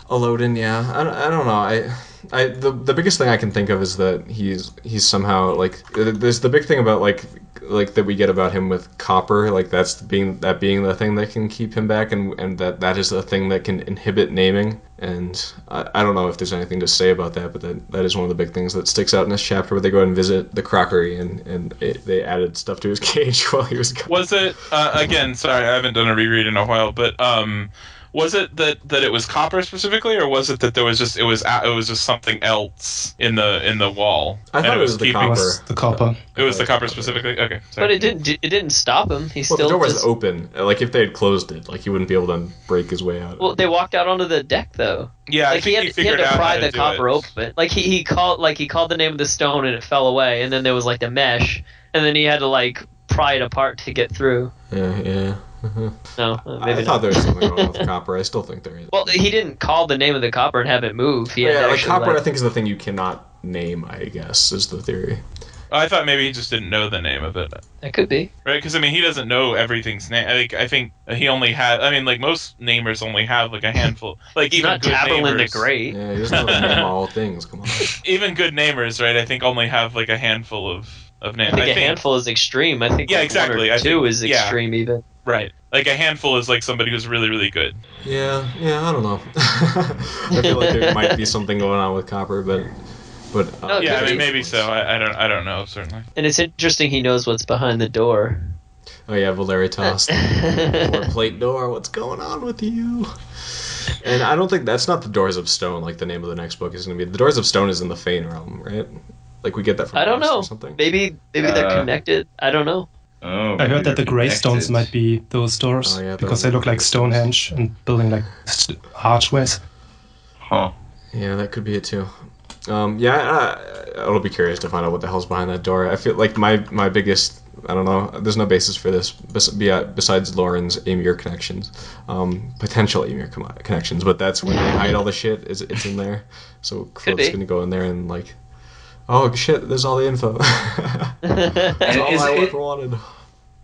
Elodin, yeah, I don't know. The biggest thing I can think of is that he's somehow like there's the big thing about like that we get about him with Copper, like being the thing that can keep him back, and that is the thing that can inhibit naming. And I don't know if there's anything to say about that, but that is one of the big things that sticks out in this chapter where they go and visit the crockery and they added stuff to his cage while he was gone. Was it again? Sorry, I haven't done a reread in a while, but was it that it was copper specifically, or was it that it was just something else in the wall? I thought it was the copper. The copper. It was the copper specifically. Okay, sorry. But it didn't stop him. He still the door was open. Like if they had closed it, like he wouldn't be able to break his way out. Well, they walked out onto the deck though. Yeah, like he had to pry the copper open. Like he called the name of the stone and it fell away, and then there was like the mesh, and then he had to like pry it apart to get through. Yeah. No, maybe I thought there was something wrong with copper. I still think there is. Well, he didn't call the name of the copper and have it move. He had like copper, I think is the thing you cannot name. I guess is the theory. I thought maybe he just didn't know the name of it. That could be. Right, because I mean, he doesn't know everything's name. I think he only had. I mean, like most namers only have like a handful. Like He's even not good Taberlin namers. the Great. Yeah, he doesn't know how to name all things. Come on. Even good namers, right? I think only have like a handful of names. I think a handful is extreme. I think Yeah, like exactly. One or two I think, is extreme even. Right. Like a handful is like somebody who's really, really good. Yeah, I don't know. I feel like there might be something going on with copper, but No, yeah, I mean maybe so. I don't know certainly. And it's interesting he knows what's behind the door. Oh yeah, Valeritas, or plate door. What's going on with you? And I don't think that's not the Doors of Stone. Like the name of the next book is going to be the Doors of Stone is in the Fane realm, right? Like we get that from I don't Bast know. or something. Maybe they're connected. I don't know. Oh, I heard that the they're Greystones connected. might be those doors because they look like Stonehenge and building like archways. Huh. Yeah, that could be it too. I'll be curious to find out what the hell's behind that door. I feel like my biggest, I don't know, there's no basis for this besides Lauren's Amir connections, potential Amir connections, but that's when they hide all the shit. It's in there, so Quothe's gonna go in there and like, oh shit, there's all the info. That's all I ever wanted.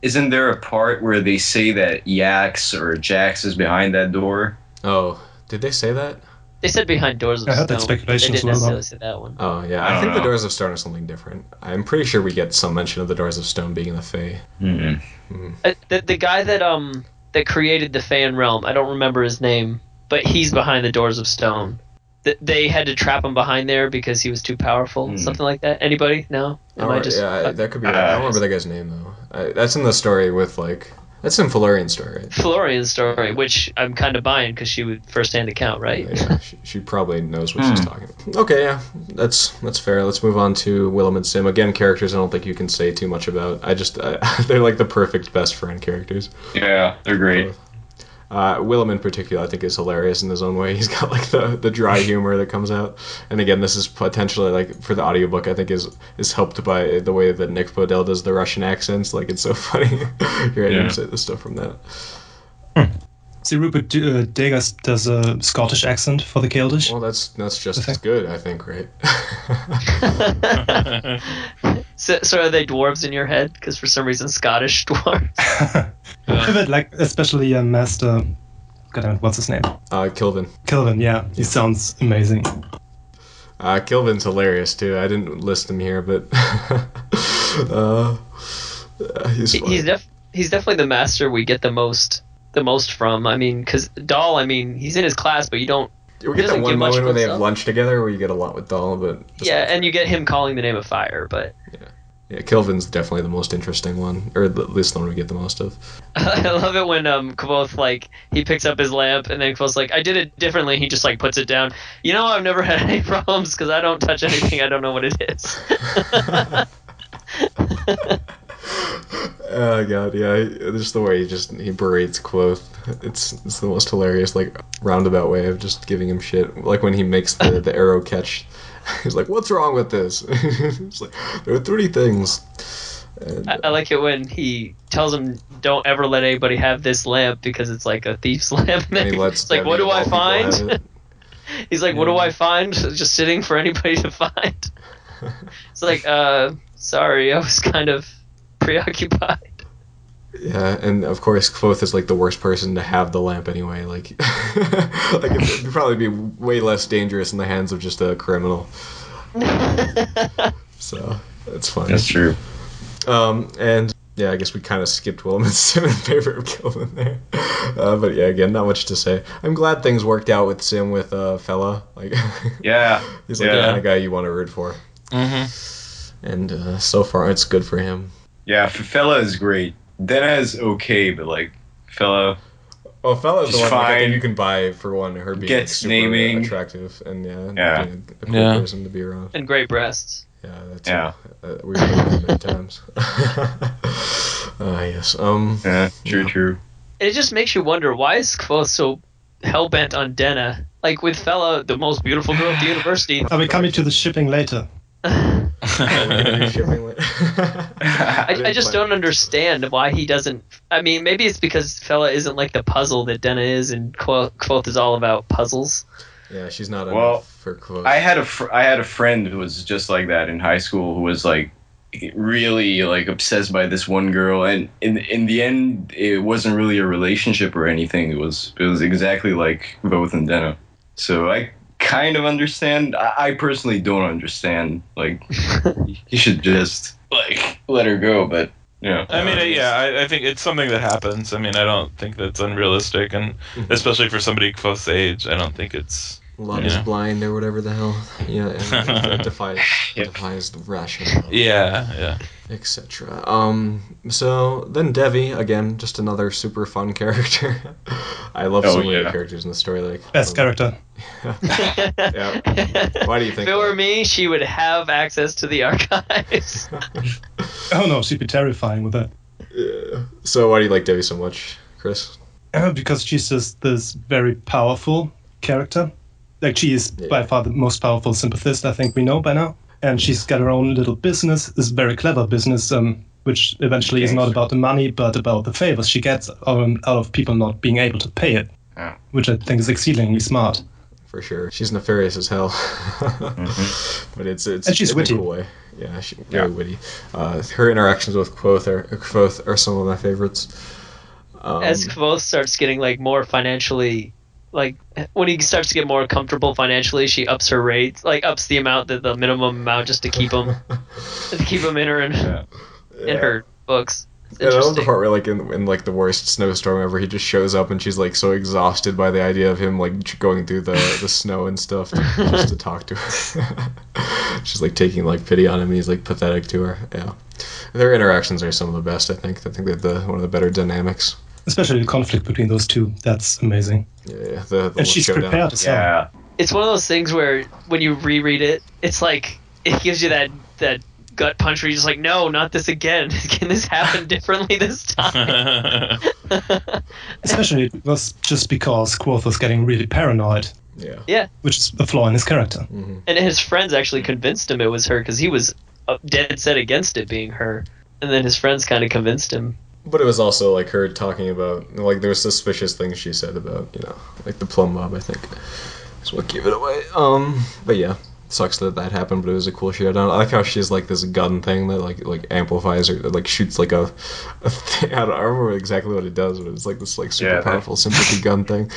Isn't there a part where they say that Yax or Jax is behind that door? Oh, did they say that? They said behind Doors of I Stone. heard that speculation They as didn't well, though. necessarily say that one. Oh yeah, I I think don't the know. Doors of Stone are something different. I'm pretty sure we get some mention of the Doors of Stone being in the Fae. Mm-hmm. The guy that created the Fan realm, I don't remember his name, but he's behind the Doors of Stone. they had to trap him behind there because he was too powerful, something like that. Anybody? No? That could be right. I don't remember that guy's name though. That's in the story with that's in Florian's story. Right? Florian's story, which I'm kind of buying because she would first-hand account, right? Yeah, she probably knows what she's talking about. Okay, yeah, that's fair. Let's move on to Willam and Sim. Again, characters I don't think you can say too much about. They're like the perfect best friend characters. Yeah, they're great. Willam in particular, I think, is hilarious in his own way. He's got like the dry humor that comes out. And again, this is potentially like for the audiobook, I think is helped by the way that Nick Podell does the Russian accents. Like it's so funny hearing him say the stuff from that. See, Rupert Degas does a Scottish accent for the Keldish. Well, that's just as good, I think, right? So are they dwarves in your head? Because for some reason, Scottish dwarves. But like, especially Master. God, what's his name? Kilvin. Kilvin, yeah, he sounds amazing. Kilvin's hilarious too. I didn't list him here, but he's definitely the master we get the most from. I mean, because Dahl, I mean, he's in his class, but you don't. We get that one moment where they have lunch together where you get a lot with Dahl, but yeah, and you get him calling the name of fire, but yeah, Kilvin's definitely the most interesting one, or at least the one we get the most of. I love it when Kvoth, like, he picks up his lamp and then Kvoth's like, I did it differently. He just like puts it down. You know, I've never had any problems because I don't touch anything. I don't know what it is. Oh god, yeah, just the way he berates Quoth. It's the most hilarious, like, roundabout way of just giving him shit. Like when he makes the arrow catch, he's like, "What's wrong with this?" It's like, there are 3 things. And, I like it when he tells him, "Don't ever let anybody have this lamp because it's like a thief's lamp." And he lets it's like, "What do I find?" He's like, "What do I find?" Just sitting for anybody to find. It's like, sorry, I was kind of preoccupied. Yeah, and of course Kvothe is like the worst person to have the lamp anyway. Like, like it'd probably be way less dangerous in the hands of just a criminal. So that's funny. That's true. And yeah, I guess we kind of skipped Willam and Sim in favor of Kilvin there. But yeah, again, not much to say. I'm glad things worked out with Sim with Fella. Like, yeah, he's like the kind of guy you want to root for. Mm-hmm. And so far, it's good for him. Yeah, Fella is great. Denna is okay, but like Fella. Well, Fella's the one fine. I think you can buy for one. Her being Gets super naming. attractive and being a cool person to be around. And great breasts. Yeah, that's we've heard that many times. Yes. Yeah, true. It just makes you wonder, why is Kvothe so hell-bent on Denna? Like, with Fella, the most beautiful girl at the university. Are we coming to the shipping later? I just don't understand why he doesn't. I mean, maybe it's because Fella isn't like the puzzle that Denna is, and Kvothe is all about puzzles. Yeah, she's not well for Kvothe. I had a friend who was just like that in high school, who was like really like obsessed by this one girl, and in the end it wasn't really a relationship or anything. It was exactly like Kvothe and Denna. So I kind of understand. I personally don't understand. Like, you should just like let her go. But yeah, I mean, I think it's something that happens. I mean, I don't think that's unrealistic, and especially for somebody Kvothe's age, I don't think it's. Love is blind or whatever the hell. Yeah, and it defies the rationale. Yeah. Etc. So then Devi, again, just another super fun character. I love so many characters in the story. Like best character. Yeah. Why do you think? If it were me, she would have access to the archives. Oh no, she'd be terrifying with that. Yeah. So why do you like Devi so much, Chris? Because she's just this very powerful character. Like, she is by far the most powerful sympathist I think we know by now. And she's got her own little business, this very clever business, which eventually is not about the money, but about the favors she gets out of people not being able to pay it. Yeah. Which I think is exceedingly smart. For sure. She's nefarious as hell. But it's and she's witty. In a cool way. Yeah, she's very witty. Her interactions with Kvothe are some of my favorites. As Kvothe starts getting like more financially, like when he starts to get more comfortable financially, she ups her rates, like ups the amount, the minimum amount, just to keep him in her books. It's And I love the interesting. part where, like, in like the worst snowstorm ever, he just shows up and she's like so exhausted by the idea of him like going through the snow and stuff just to talk to her. She's like taking like pity on him. And he's like pathetic to her. Yeah, their interactions are some of the best. I think they're one of the better dynamics. Especially the conflict between those two. That's amazing. Yeah. The And she's showdown. prepared as hell. Yeah. It's one of those things where when you reread it, it's like it gives you that gut punch where you're just like, no, not this again. Can this happen differently this time? Especially it was just because Quoth was getting really paranoid, Yeah. Yeah, which is a flaw in his character. and his friends actually convinced him it was her because he was dead set against it being her, and then his friends kind of convinced him. But it was also like her talking about like there were suspicious things she said about like the plum bob. I think is what gave it away. But yeah. Sucks that happened, but it was a cool showdown. I like how she has like this gun thing that like amplifies or like shoots like a thing. I don't remember exactly what it does, but it's like this like super powerful sympathy gun thing.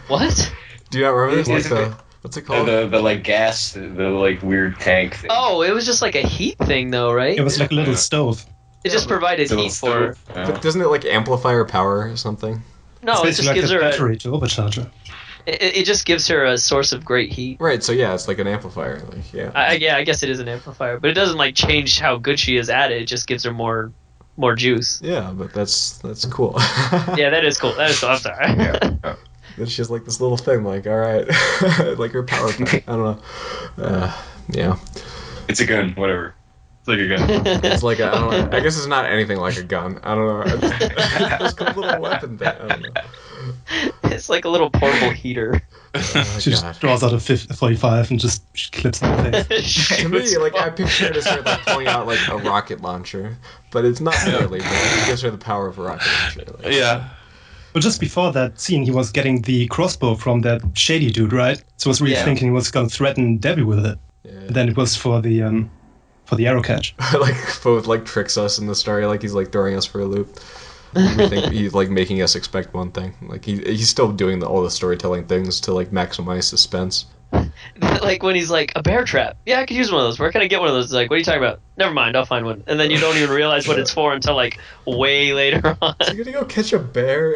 What? Do you not remember this? Like Is the what's it called? The like gas, the like weird tank thing. Oh, it was just like a heat thing, though, right? It was like a little stove. It just provided Little heat for her. stove. Yeah. But doesn't it like amplify her power or something? No, It's it basically just like gives a her battery to overcharger. it just gives her a source of great heat. Right. So yeah, it's like an amplifier. Like yeah. I guess it is an amplifier, but it doesn't like change how good she is at it. It just gives her more juice. Yeah, but that's cool. Yeah, that is cool. That is cool. I'm sorry. Yeah. Then she has like this little thing. Like all right, like her power. I don't know. Yeah. It's a gun, whatever. It's like a gun. It's like I don't know. I guess it's not anything like a gun. I don't know. It's just a little weapon thing. I don't know. It's like a little portable heater. Oh, She God. just draws out a 45 and just clips on the face. To me, like I picture it as her like pulling out like a rocket launcher, but it's not really. But it gives her the power of a rocket launcher. Like, Yeah. But just before that scene, he was getting the crossbow from that shady dude, right? So I was really Yeah. thinking he was going to threaten Debbie with it. yeah. Then it was for the arrow catch. Like both like tricks us in the story. Like he's like throwing us for a loop. We think he's like making us expect one thing. Like he's still doing all the storytelling things to like maximize suspense. Like when he's like, a bear trap. Yeah, I could use one of those. Where can I get one of those? Like, what are you talking about? Never mind, I'll find one. And then you don't even realize what it's for until like way later on. Is he gonna go catch a bear?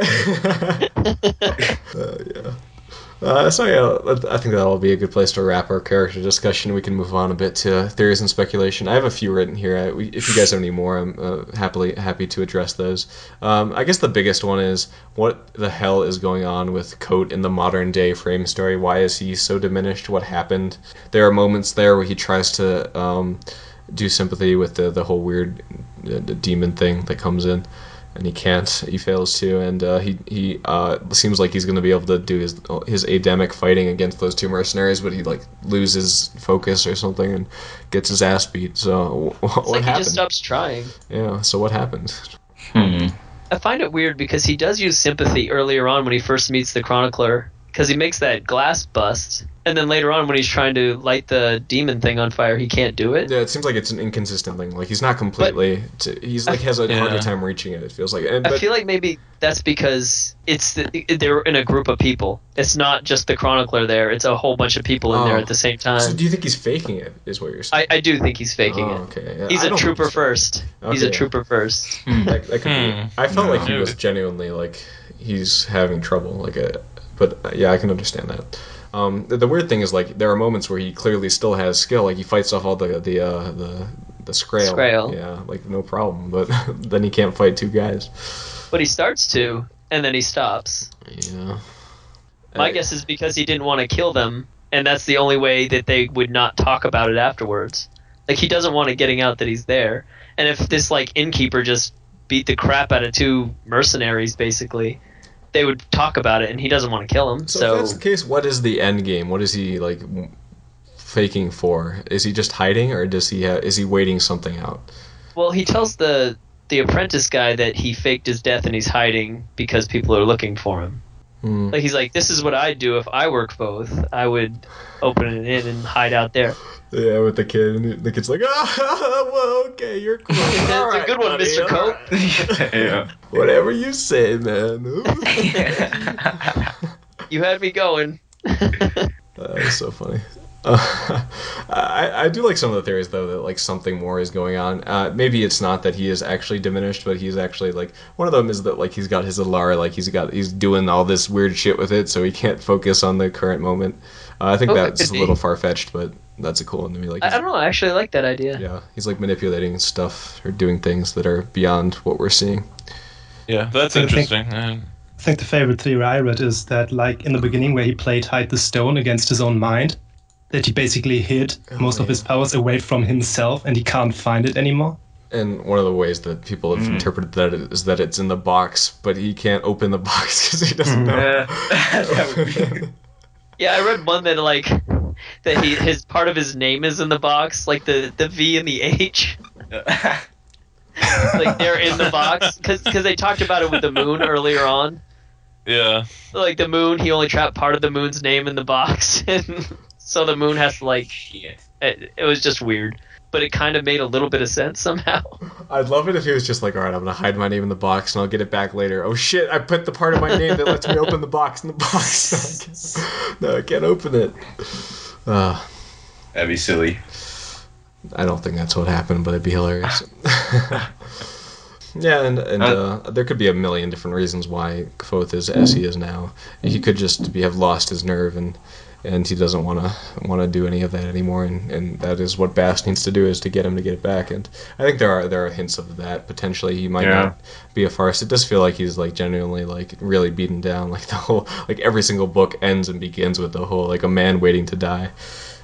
Yeah. So yeah, I think that'll be a good place to wrap our character discussion. We can move on a bit to theories and speculation. I have a few written here. If you guys have any more, I'm happy to address those. I guess the biggest one is what the hell is going on with Coat in the modern day frame story? Why is he so diminished? What happened? There are moments there where he tries to do sympathy with the whole weird the demon thing that comes in. And he can't. He fails to, and he seems like he's going to be able to do his Adamic fighting against those two mercenaries, but he like loses focus or something and gets his ass beat. So what It's like happened? he just stops trying. Yeah. So what happened? I find it weird because he does use sympathy earlier on when he first meets the Chronicler, because he makes that glass bust, and then later on when he's trying to light the demon thing on fire, he can't do it. Yeah, it seems like it's an inconsistent thing. Like he's not completely. He's like has a harder time reaching it. It feels like. I feel like maybe that's because they're in a group of people. It's not just the Chronicler there. It's a whole bunch of people in there at the same time. So do you think he's faking it? Is what you're saying? I do think he's faking Oh, it. okay. Yeah, He's I a don't think trooper so. first. He's a Okay. trooper first. That could be. I felt like he No. was genuinely like he's having trouble. But yeah, I can understand that. The weird thing is like there are moments where he clearly still has skill. Like he fights off all the Scrael. Scrael. Yeah, like no problem. But then he can't fight two guys. But he starts to, and then he stops. Yeah. My guess is because he didn't want to kill them, and that's the only way that they would not talk about it afterwards. Like he doesn't want it getting out that he's there. And if this like innkeeper just beat the crap out of two mercenaries, basically, they would talk about it, and he doesn't want to kill them. So So if that's the case, what is the end game? What is he like faking for? Is he just hiding, or is he waiting something out? well, he tells the apprentice guy that he faked his death and he's hiding because people are looking for him. Like he's like, this is what I'd do if I worked both. I would open an inn and hide out there. Yeah, with the kid, and the kid's like, well, okay, you're cool. That's All a right, good one, buddy, Mr. all Coat. right. Yeah. Whatever you say, man. You had me going. That was so funny. I do like some of the theories though that like something more is going on. Maybe it's not that he is actually diminished, but he's actually like one of them is that like he's got his Alara, like he's doing all this weird shit with it, so he can't focus on the current moment. I think that's a little far fetched, but that's a cool one to me. Like I don't know. I actually like that idea. Yeah, he's like manipulating stuff or doing things that are beyond what we're seeing. Yeah, that's interesting. I think the favorite theory I read is that, like, in the beginning where he played Hide the Stone against his own mind, that he basically hid most of his powers away from himself and he can't find it anymore. And one of the ways that people have interpreted that is that it's in the box, but he can't open the box because he doesn't know. Yeah, I read one that, like, that his part of his name is in the box, like the V and the H. Like, they're in the box, because they talked about it with the moon earlier on. Yeah. Like, the moon, he only trapped part of the moon's name in the box, and so the moon has to, like... It was just weird. But it kind of made a little bit of sense somehow. I'd love it if he was just like, alright, I'm going to hide my name in the box and I'll get it back later. Oh shit, I put the part of my name that lets me open the box in the box. No, I can't open it. That'd be silly. I don't think that's what happened, but it'd be hilarious. Yeah, and there could be a million different reasons why Kvothe is as he is now. He could just have lost his nerve and he doesn't want to do any of that anymore, and that is what Bast needs to do, is to get him to get it back. And I think there are hints of that. Potentially he might not be a farce. It does feel like he's like genuinely like really beaten down. Like the whole, like every single book ends and begins with the whole like a man waiting to die,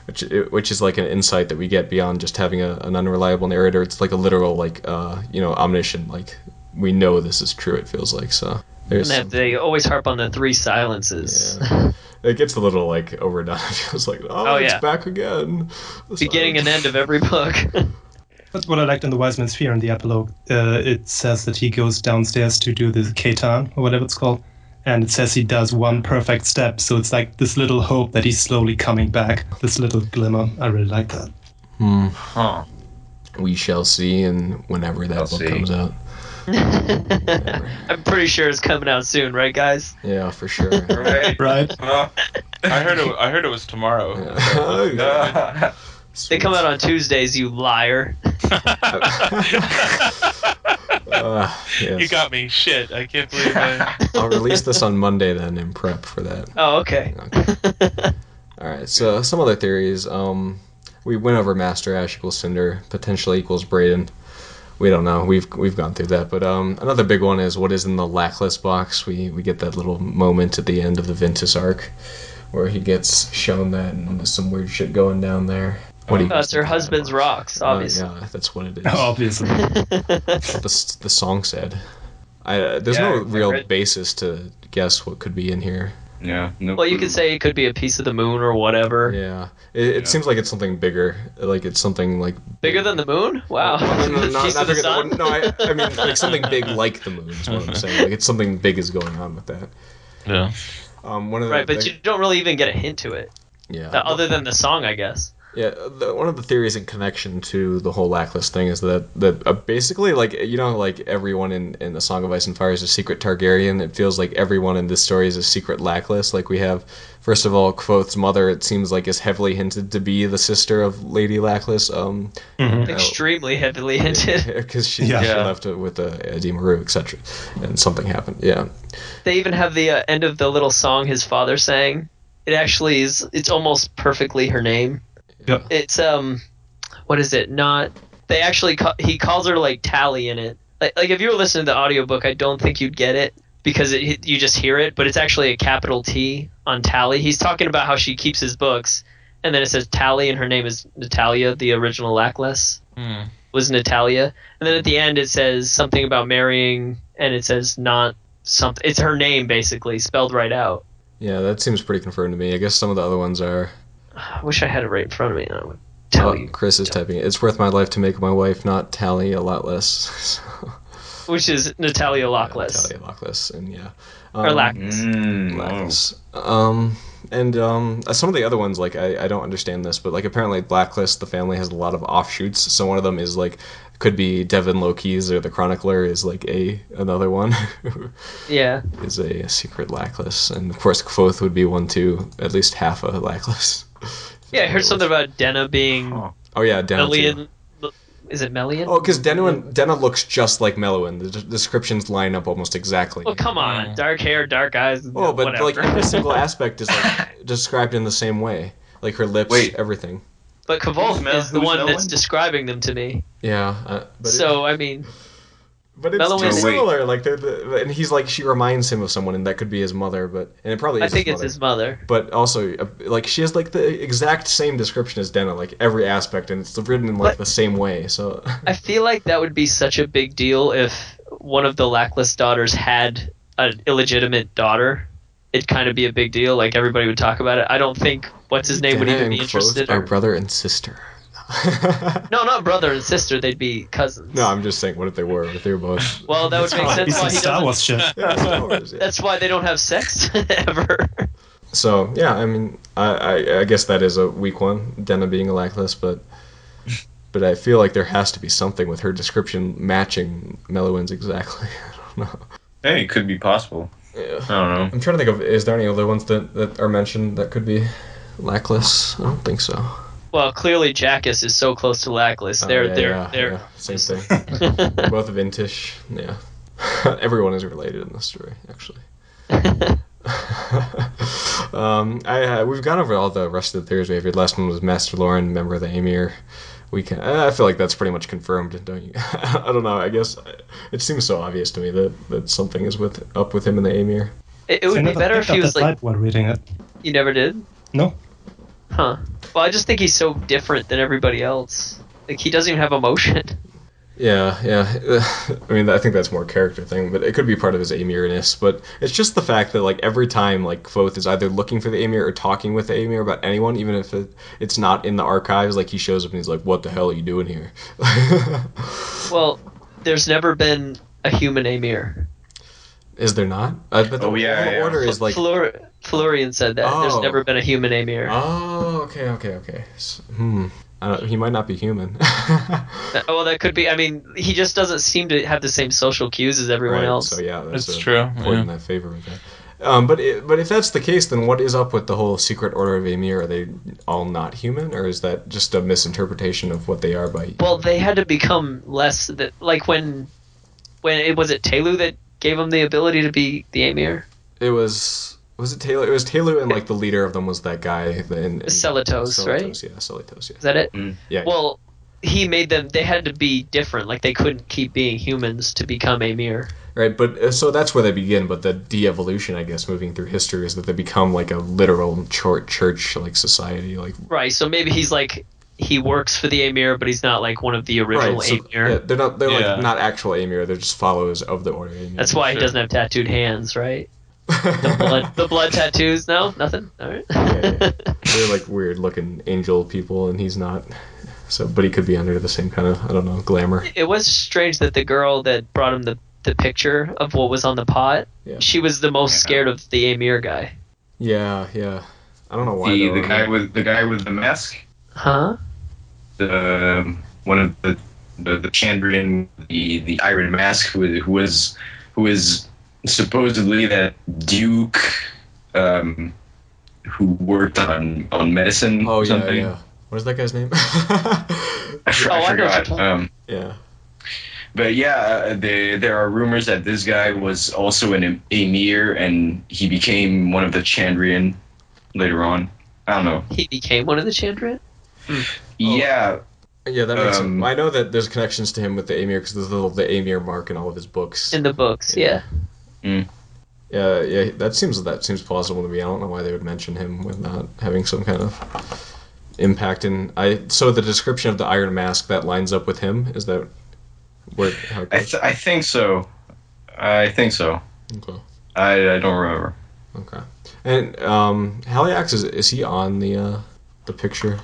which is like an insight that we get beyond just having an unreliable narrator. It's like a literal like omniscient, like we know this is true. It feels like so. They always harp on the 3 silences. Yeah. It gets a little like overdone. It feels like, it's back again. Beginning and end of every book. That's what I liked in the Wise Man's Fear in the epilogue. It says that he goes downstairs to do the Ketan, or whatever it's called, and it says he does one perfect step, so it's like this little hope that he's slowly coming back, this little glimmer. I really like that. Huh. We shall see, and whenever that book comes out. I'm pretty sure it's coming out soon, right, guys? Yeah, for sure. Right. I heard it was tomorrow. Yeah. They come out on Tuesdays, you liar. Yes. You got me. Shit, I can't believe I'll release this on Monday then in prep for that. Oh, okay. All right, so some other theories. We went over Master Ash equals Cinder, potentially equals Brayden. We don't know. We've gone through that, but another big one is what is in the Lackluster Box. We get that little moment at the end of the Ventus arc, where he gets shown that and there's some weird shit going down there. It's her husband's rocks, obviously. Yeah, that's what it is. Obviously. That's what the song said. There's no real basis to guess what could be in here. Yeah. No Well, you clue. could say it could be a piece of the moon or whatever. Yeah, it seems like it's something bigger. Like it's something like Bigger than the moon? Wow. No, Piece not of the bigger sun? no, I mean like something big like the moon is what I'm saying. Like it's something big is going on with that. Yeah. One of the, Right, but you don't really even get a hint to it. Yeah. Other than the song, I guess. Yeah, one of the theories in connection to the whole Lacklist thing is that basically, like, like everyone in the Song of Ice and Fire is a secret Targaryen. It feels like everyone in this story is a secret Lacklist. Like, we have, first of all, Kvothe's mother, it seems like, is heavily hinted to be the sister of Lady Lacklist. Extremely heavily hinted. Because she left with Di Maru, etc. And something happened, yeah. They even have the end of the little song his father sang. It actually is, it's almost perfectly her name. Yep. It's what is it? Not they actually he calls her like Tally in it. Like if you were listening to the audiobook, I don't think you'd get it because you just hear it, but it's actually a capital T on Tally. He's talking about how she keeps his books, and then it says Tally, and her name is Natalia. The original Lackless was Natalia, and then at the end it says something about marrying, and it says not something. It's her name basically spelled right out. Yeah, that seems pretty confirmed to me. I guess some of the other ones are. I wish I had it right in front of me. And I would tell you. Chris is typing it. It's worth my life to make my wife not Tally a lot less. Which is Natalia Lackless. Natalia Lackless, and yeah. Or Lackless. Lackless. And some of the other ones, like, I don't understand this, but, like, apparently Blacklist, the family, has a lot of offshoots. So one of them is, like, could be Devin Loki's, or the Chronicler is, like, another one. Yeah. Is a secret Lackless. And, of course, Kvothe would be one, too. At least half a Lackless. Yeah, I heard something about Denna being Oh yeah, Denna too. Melian. Is it Melian? Oh, because Denna looks just like Meluin. The descriptions line up almost exactly. Well, come on. Dark hair, dark eyes. Oh, but whatever. like every single aspect is like described in the same way. Like her lips, everything. But Kvolf is the who's one that's Meluin? describing them to me. Yeah. I mean, but it's Meluin too is- similar. Like and he's like she reminds him of someone, and that could be his mother. And it probably is. I think his it's mother. his mother. But also, like she has like the exact same description as Denna, like every aspect, and it's written in like the same way. So I feel like that would be such a big deal if one of the Lackluster daughters had an illegitimate daughter. It'd kind of be a big deal. Like everybody would talk about it. I don't think what's his name would Denna even be and interested. Kvothe are brother and sister. No, not brother and sister. They'd be cousins. No, I'm just saying, what if they were? What if they were both? Well, that would make sense. It's Why a he Star doesn't. Wars ship. Yeah, Star Wars, yeah. That's why they don't have sex ever. So yeah, I mean, I guess that is a weak one, Denna being a Lackluster, but I feel like there has to be something with her description matching Meluin's exactly. I don't know. Hey, it could be possible. Yeah. I don't know. I'm trying to think of, is there any other ones that are mentioned that could be Lackluster? I don't think so. Well, clearly Jackus is so close to Lackluster. They're same thing. They're both vintage. Yeah. Everyone is related in this story, actually. We've gone over all the rest of the theories we have. Your last one was Master Lauren, member of the Amir. I feel like that's pretty much confirmed, don't you? I don't know. I guess it seems so obvious to me that something is up with him and the Amir. It would be better if he was like. while reading it. You never did? No. Huh. Well, I just think he's so different than everybody else. Like he doesn't even have emotion. Yeah. I mean, I think that's more a character thing, but it could be part of his Amir-ness. But it's just the fact that, like, every time, like, Kvothe is either looking for the Amir or talking with the Amir about anyone, even if it's not in the archives, like, he shows up and he's like, what the hell are you doing here? Well, there's never been a human Amir. Is there not? But the yeah. order is, like... Florian said that. There's Oh. never been a human Amir. Oh, okay. He might not be human. Well, that could be. I mean, he just doesn't seem to have the same social cues as everyone Right, else. So yeah, that's That's a true, point in yeah. that favor with that. But if that's the case, then what is up with the whole secret order of Amir? Are they all not human, or is that just a misinterpretation of what they are by? Well, they had to become less. Like when it was it Telu that gave him the ability to be the Amir. It was it Taylor? It was Taylor, and like the leader of them was that guy in Celatos, right? Yeah, Celatos. Yeah. Is that it? Yeah. Well, he made them. They had to be different. Like they couldn't keep being humans to become Amir. Right, but so that's where they begin. But the de-evolution, I guess, moving through history, is that they become like a literal church like society, like. Right. So maybe he's like he works for the Amir, but he's not like one of the original Right, so, Amir. yeah, they're not. They're Yeah. like not actual Amir. They're just followers of the order. Amir. That's why he Sure. doesn't have tattooed hands, right? The blood tattoos? No, nothing. All right. Yeah. They're like weird looking angel people, and he's not. So, but he could be under the same kind of, I don't know, glamour. It was strange that the girl that brought him the picture of what was on the pot, Yeah. she was the most scared of the Amir guy. Yeah. I don't know why. The though. guy with the mask, Huh? one of the Chandrian, the Iron Mask, who is supposedly that Duke, who worked on medicine. Oh or yeah, something. yeah. What is that guy's name? I Oh, I know what forgot. you're Yeah. But yeah, there are rumors that this guy was also an Amir, and he became one of the Chandrian later on. I don't know. He became one of the Chandra? Yeah, Yeah, that makes sense. Um, I know that there's connections to him with the Amir because there's the Amir mark in all of his books. In the books, yeah. Yeah, that seems plausible to me. I don't know why they would mention him with not having some kind of impact. So the description of the Iron Mask that lines up with him, is that how it goes? I think so. Okay. I don't remember. Okay. And Haliax, is he on the picture?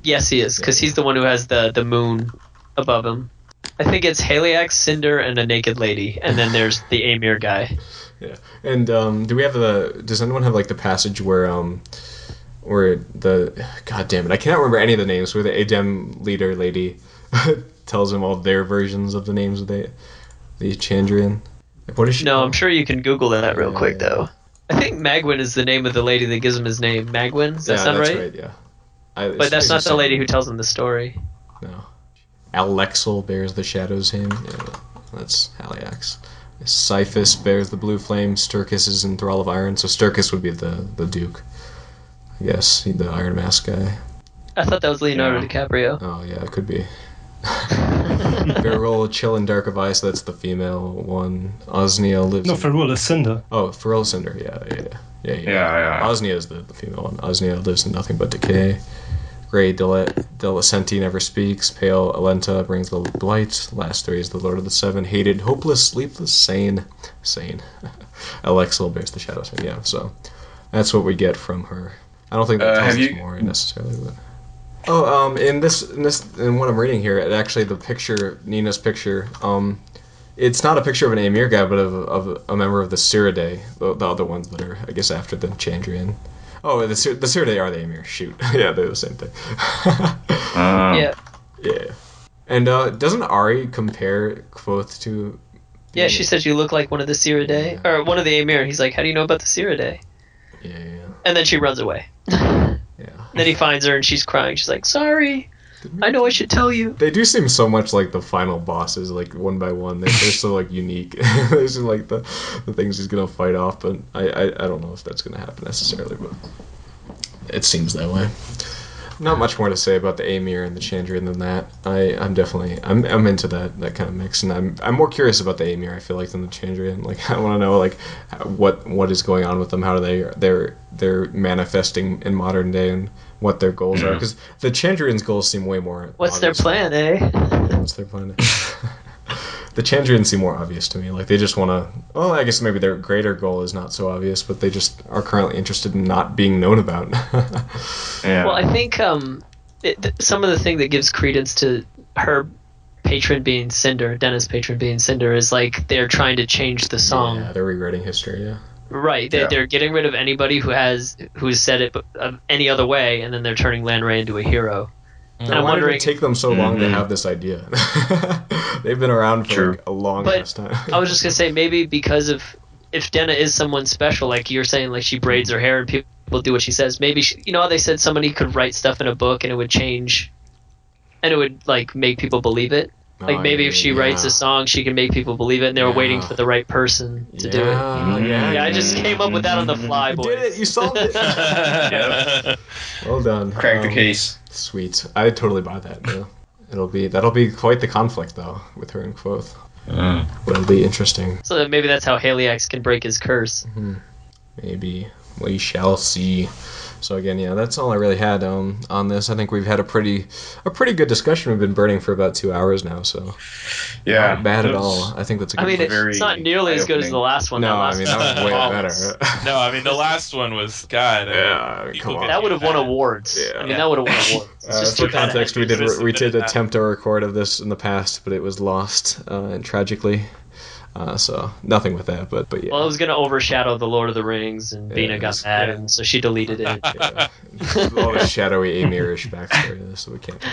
Yes, he is, because he's the one who has the moon above him. I think it's Haliax, Cinder, and a naked lady, and then there's the Amir guy. Yeah. And does anyone have like the passage where the, god damn it, I can't remember any of the names, where the Adem leader lady tells him all their versions of the names of the Chandrian? Like, what is she? No, I'm sure you can Google that real Yeah, quick, yeah. though. I think Magwin is the name of the lady that gives him his name. Magwin? Does that sound that's right? Yeah. But that's not the lady who tells him the story. No. Alexel bears the shadow's hand. Yeah, that's Alias. Siphus bears the blue flame. Sturkis is in Thrall of Iron. So Sturkis would be the Duke. I guess the Iron Mask guy. I thought that was Leonardo DiCaprio. Oh yeah, it could be. Ferrul, Chill and Dark of Ice. That's the female one. Osnia lives. No, Ferrul is Cinder. Oh, Ferrul is Cinder. Yeah. Osnia is the female one. Osnia lives in nothing but decay. Grey Delicenti never speaks. Pale Alenta brings the blight. Last three is the Lord of the Seven. Hated, hopeless, sleepless, sane. Alexel bears the shadows. Yeah, so that's what we get from her. I don't think that tells us more necessarily, but. Oh, in what I'm reading here, actually the picture, Nina's picture, it's not a picture of an Amir guy, but of a member of the Siridae, the other ones that are, I guess, after the Chandrian. Oh, the Siridae are the Amir. Shoot, yeah, they're the same thing. Yeah. Yeah. And doesn't Ari compare Quoth to? Yeah, she said you look like one of the Siridae, or one of the Amir. He's like, how do you know about the Siridae? Yeah. And then she runs away. Yeah. Then he finds her and she's crying. She's like, sorry, I know I should tell you. They do seem so much like the final bosses, like one by one. They're so like unique. Those are like the things he's gonna fight off, but I don't know if that's gonna happen necessarily, but it seems that way. Not much more to say about the Amir and the Chandrian than that. I'm definitely into that kind of mix, and I'm more curious about the Amir, I feel like, than the Chandrian. Like I want to know like what is going on with them, how they're manifesting in modern day, and what their goals are. Because the Chandrian's goals seem way more. What's their plan, eh? What's their plan? The Chandrians seem more obvious to me. Like they just want to. Well, I guess maybe their greater goal is not so obvious, but they just are currently interested in not being known about. Yeah. Well, I think some of the thing that gives credence to her patron being Cinder, Denna's patron being Cinder, is like they're trying to change the song. Yeah, they're rewriting history. Yeah. Right. They're getting rid of anybody who's said it any other way, and then they're turning Lanray into a hero. And I'm why wondering, did it take them so long to have this idea? They've been around for like, a long ass time. I was just gonna say maybe because if Denna is someone special, like you're saying, like she braids her hair and people do what she says. Maybe you know how they said somebody could write stuff in a book and it would change, and it would like make people believe it. Like maybe if she writes a song, she can make people believe it, and they were waiting for the right person to do it. Yeah, I just came up with that on the fly, boys. You did it! You solved it! Yep. Well done. Crack the case. Sweet. I totally buy that. Yeah. That'll be quite the conflict though with her and Quoth. But it'll be interesting. So that maybe that's how Haliax can break his curse. Mm-hmm. Maybe we shall see. So again, yeah, that's all I really had on this. I think we've had a pretty good discussion. We've been burning for about 2 hours now, so yeah, not bad at all. I think that's a good. I mean, it's not nearly as good as the last one. No, I mean that was way better. No, I mean the last one was God. Yeah, come on. That would have won awards. Yeah. I mean, that would have won awards. It's just for too bad context, we did attempt a record of this in the past, but it was lost tragically. So nothing with that, but yeah. Well, it was gonna overshadow the Lord of the Rings, and Bina got mad, and so she deleted it. Yeah. All the shadowy Amirish backstory, so we can't talk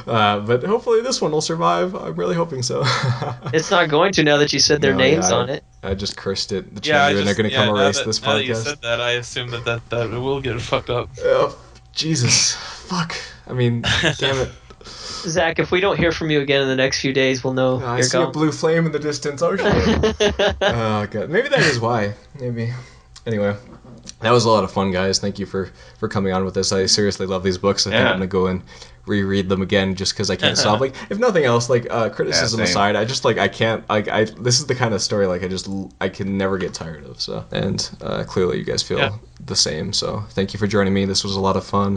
about. But hopefully this one will survive. I'm really hoping so. It's not going to now that you said their names on it. I just cursed it. The Chandra, and they're going to come erase this podcast. Now that you said that, I assume that it will get fucked up. Oh, Jesus. Fuck. I mean, damn it. Zach, if we don't hear from you again in the next few days, we'll know I you're see gone. A blue flame in the distance. Oh, shit. Oh, God. Maybe that is why. Maybe. Anyway, that was a lot of fun, guys. Thank you for coming on with this. I seriously love these books. I think I'm going to go and reread them again just because I can't stop. Like, if nothing else, like, criticism aside, I just, like, I can't, like, this is the kind of story, like, I can never get tired of, so. And clearly you guys feel the same, so thank you for joining me. This was a lot of fun.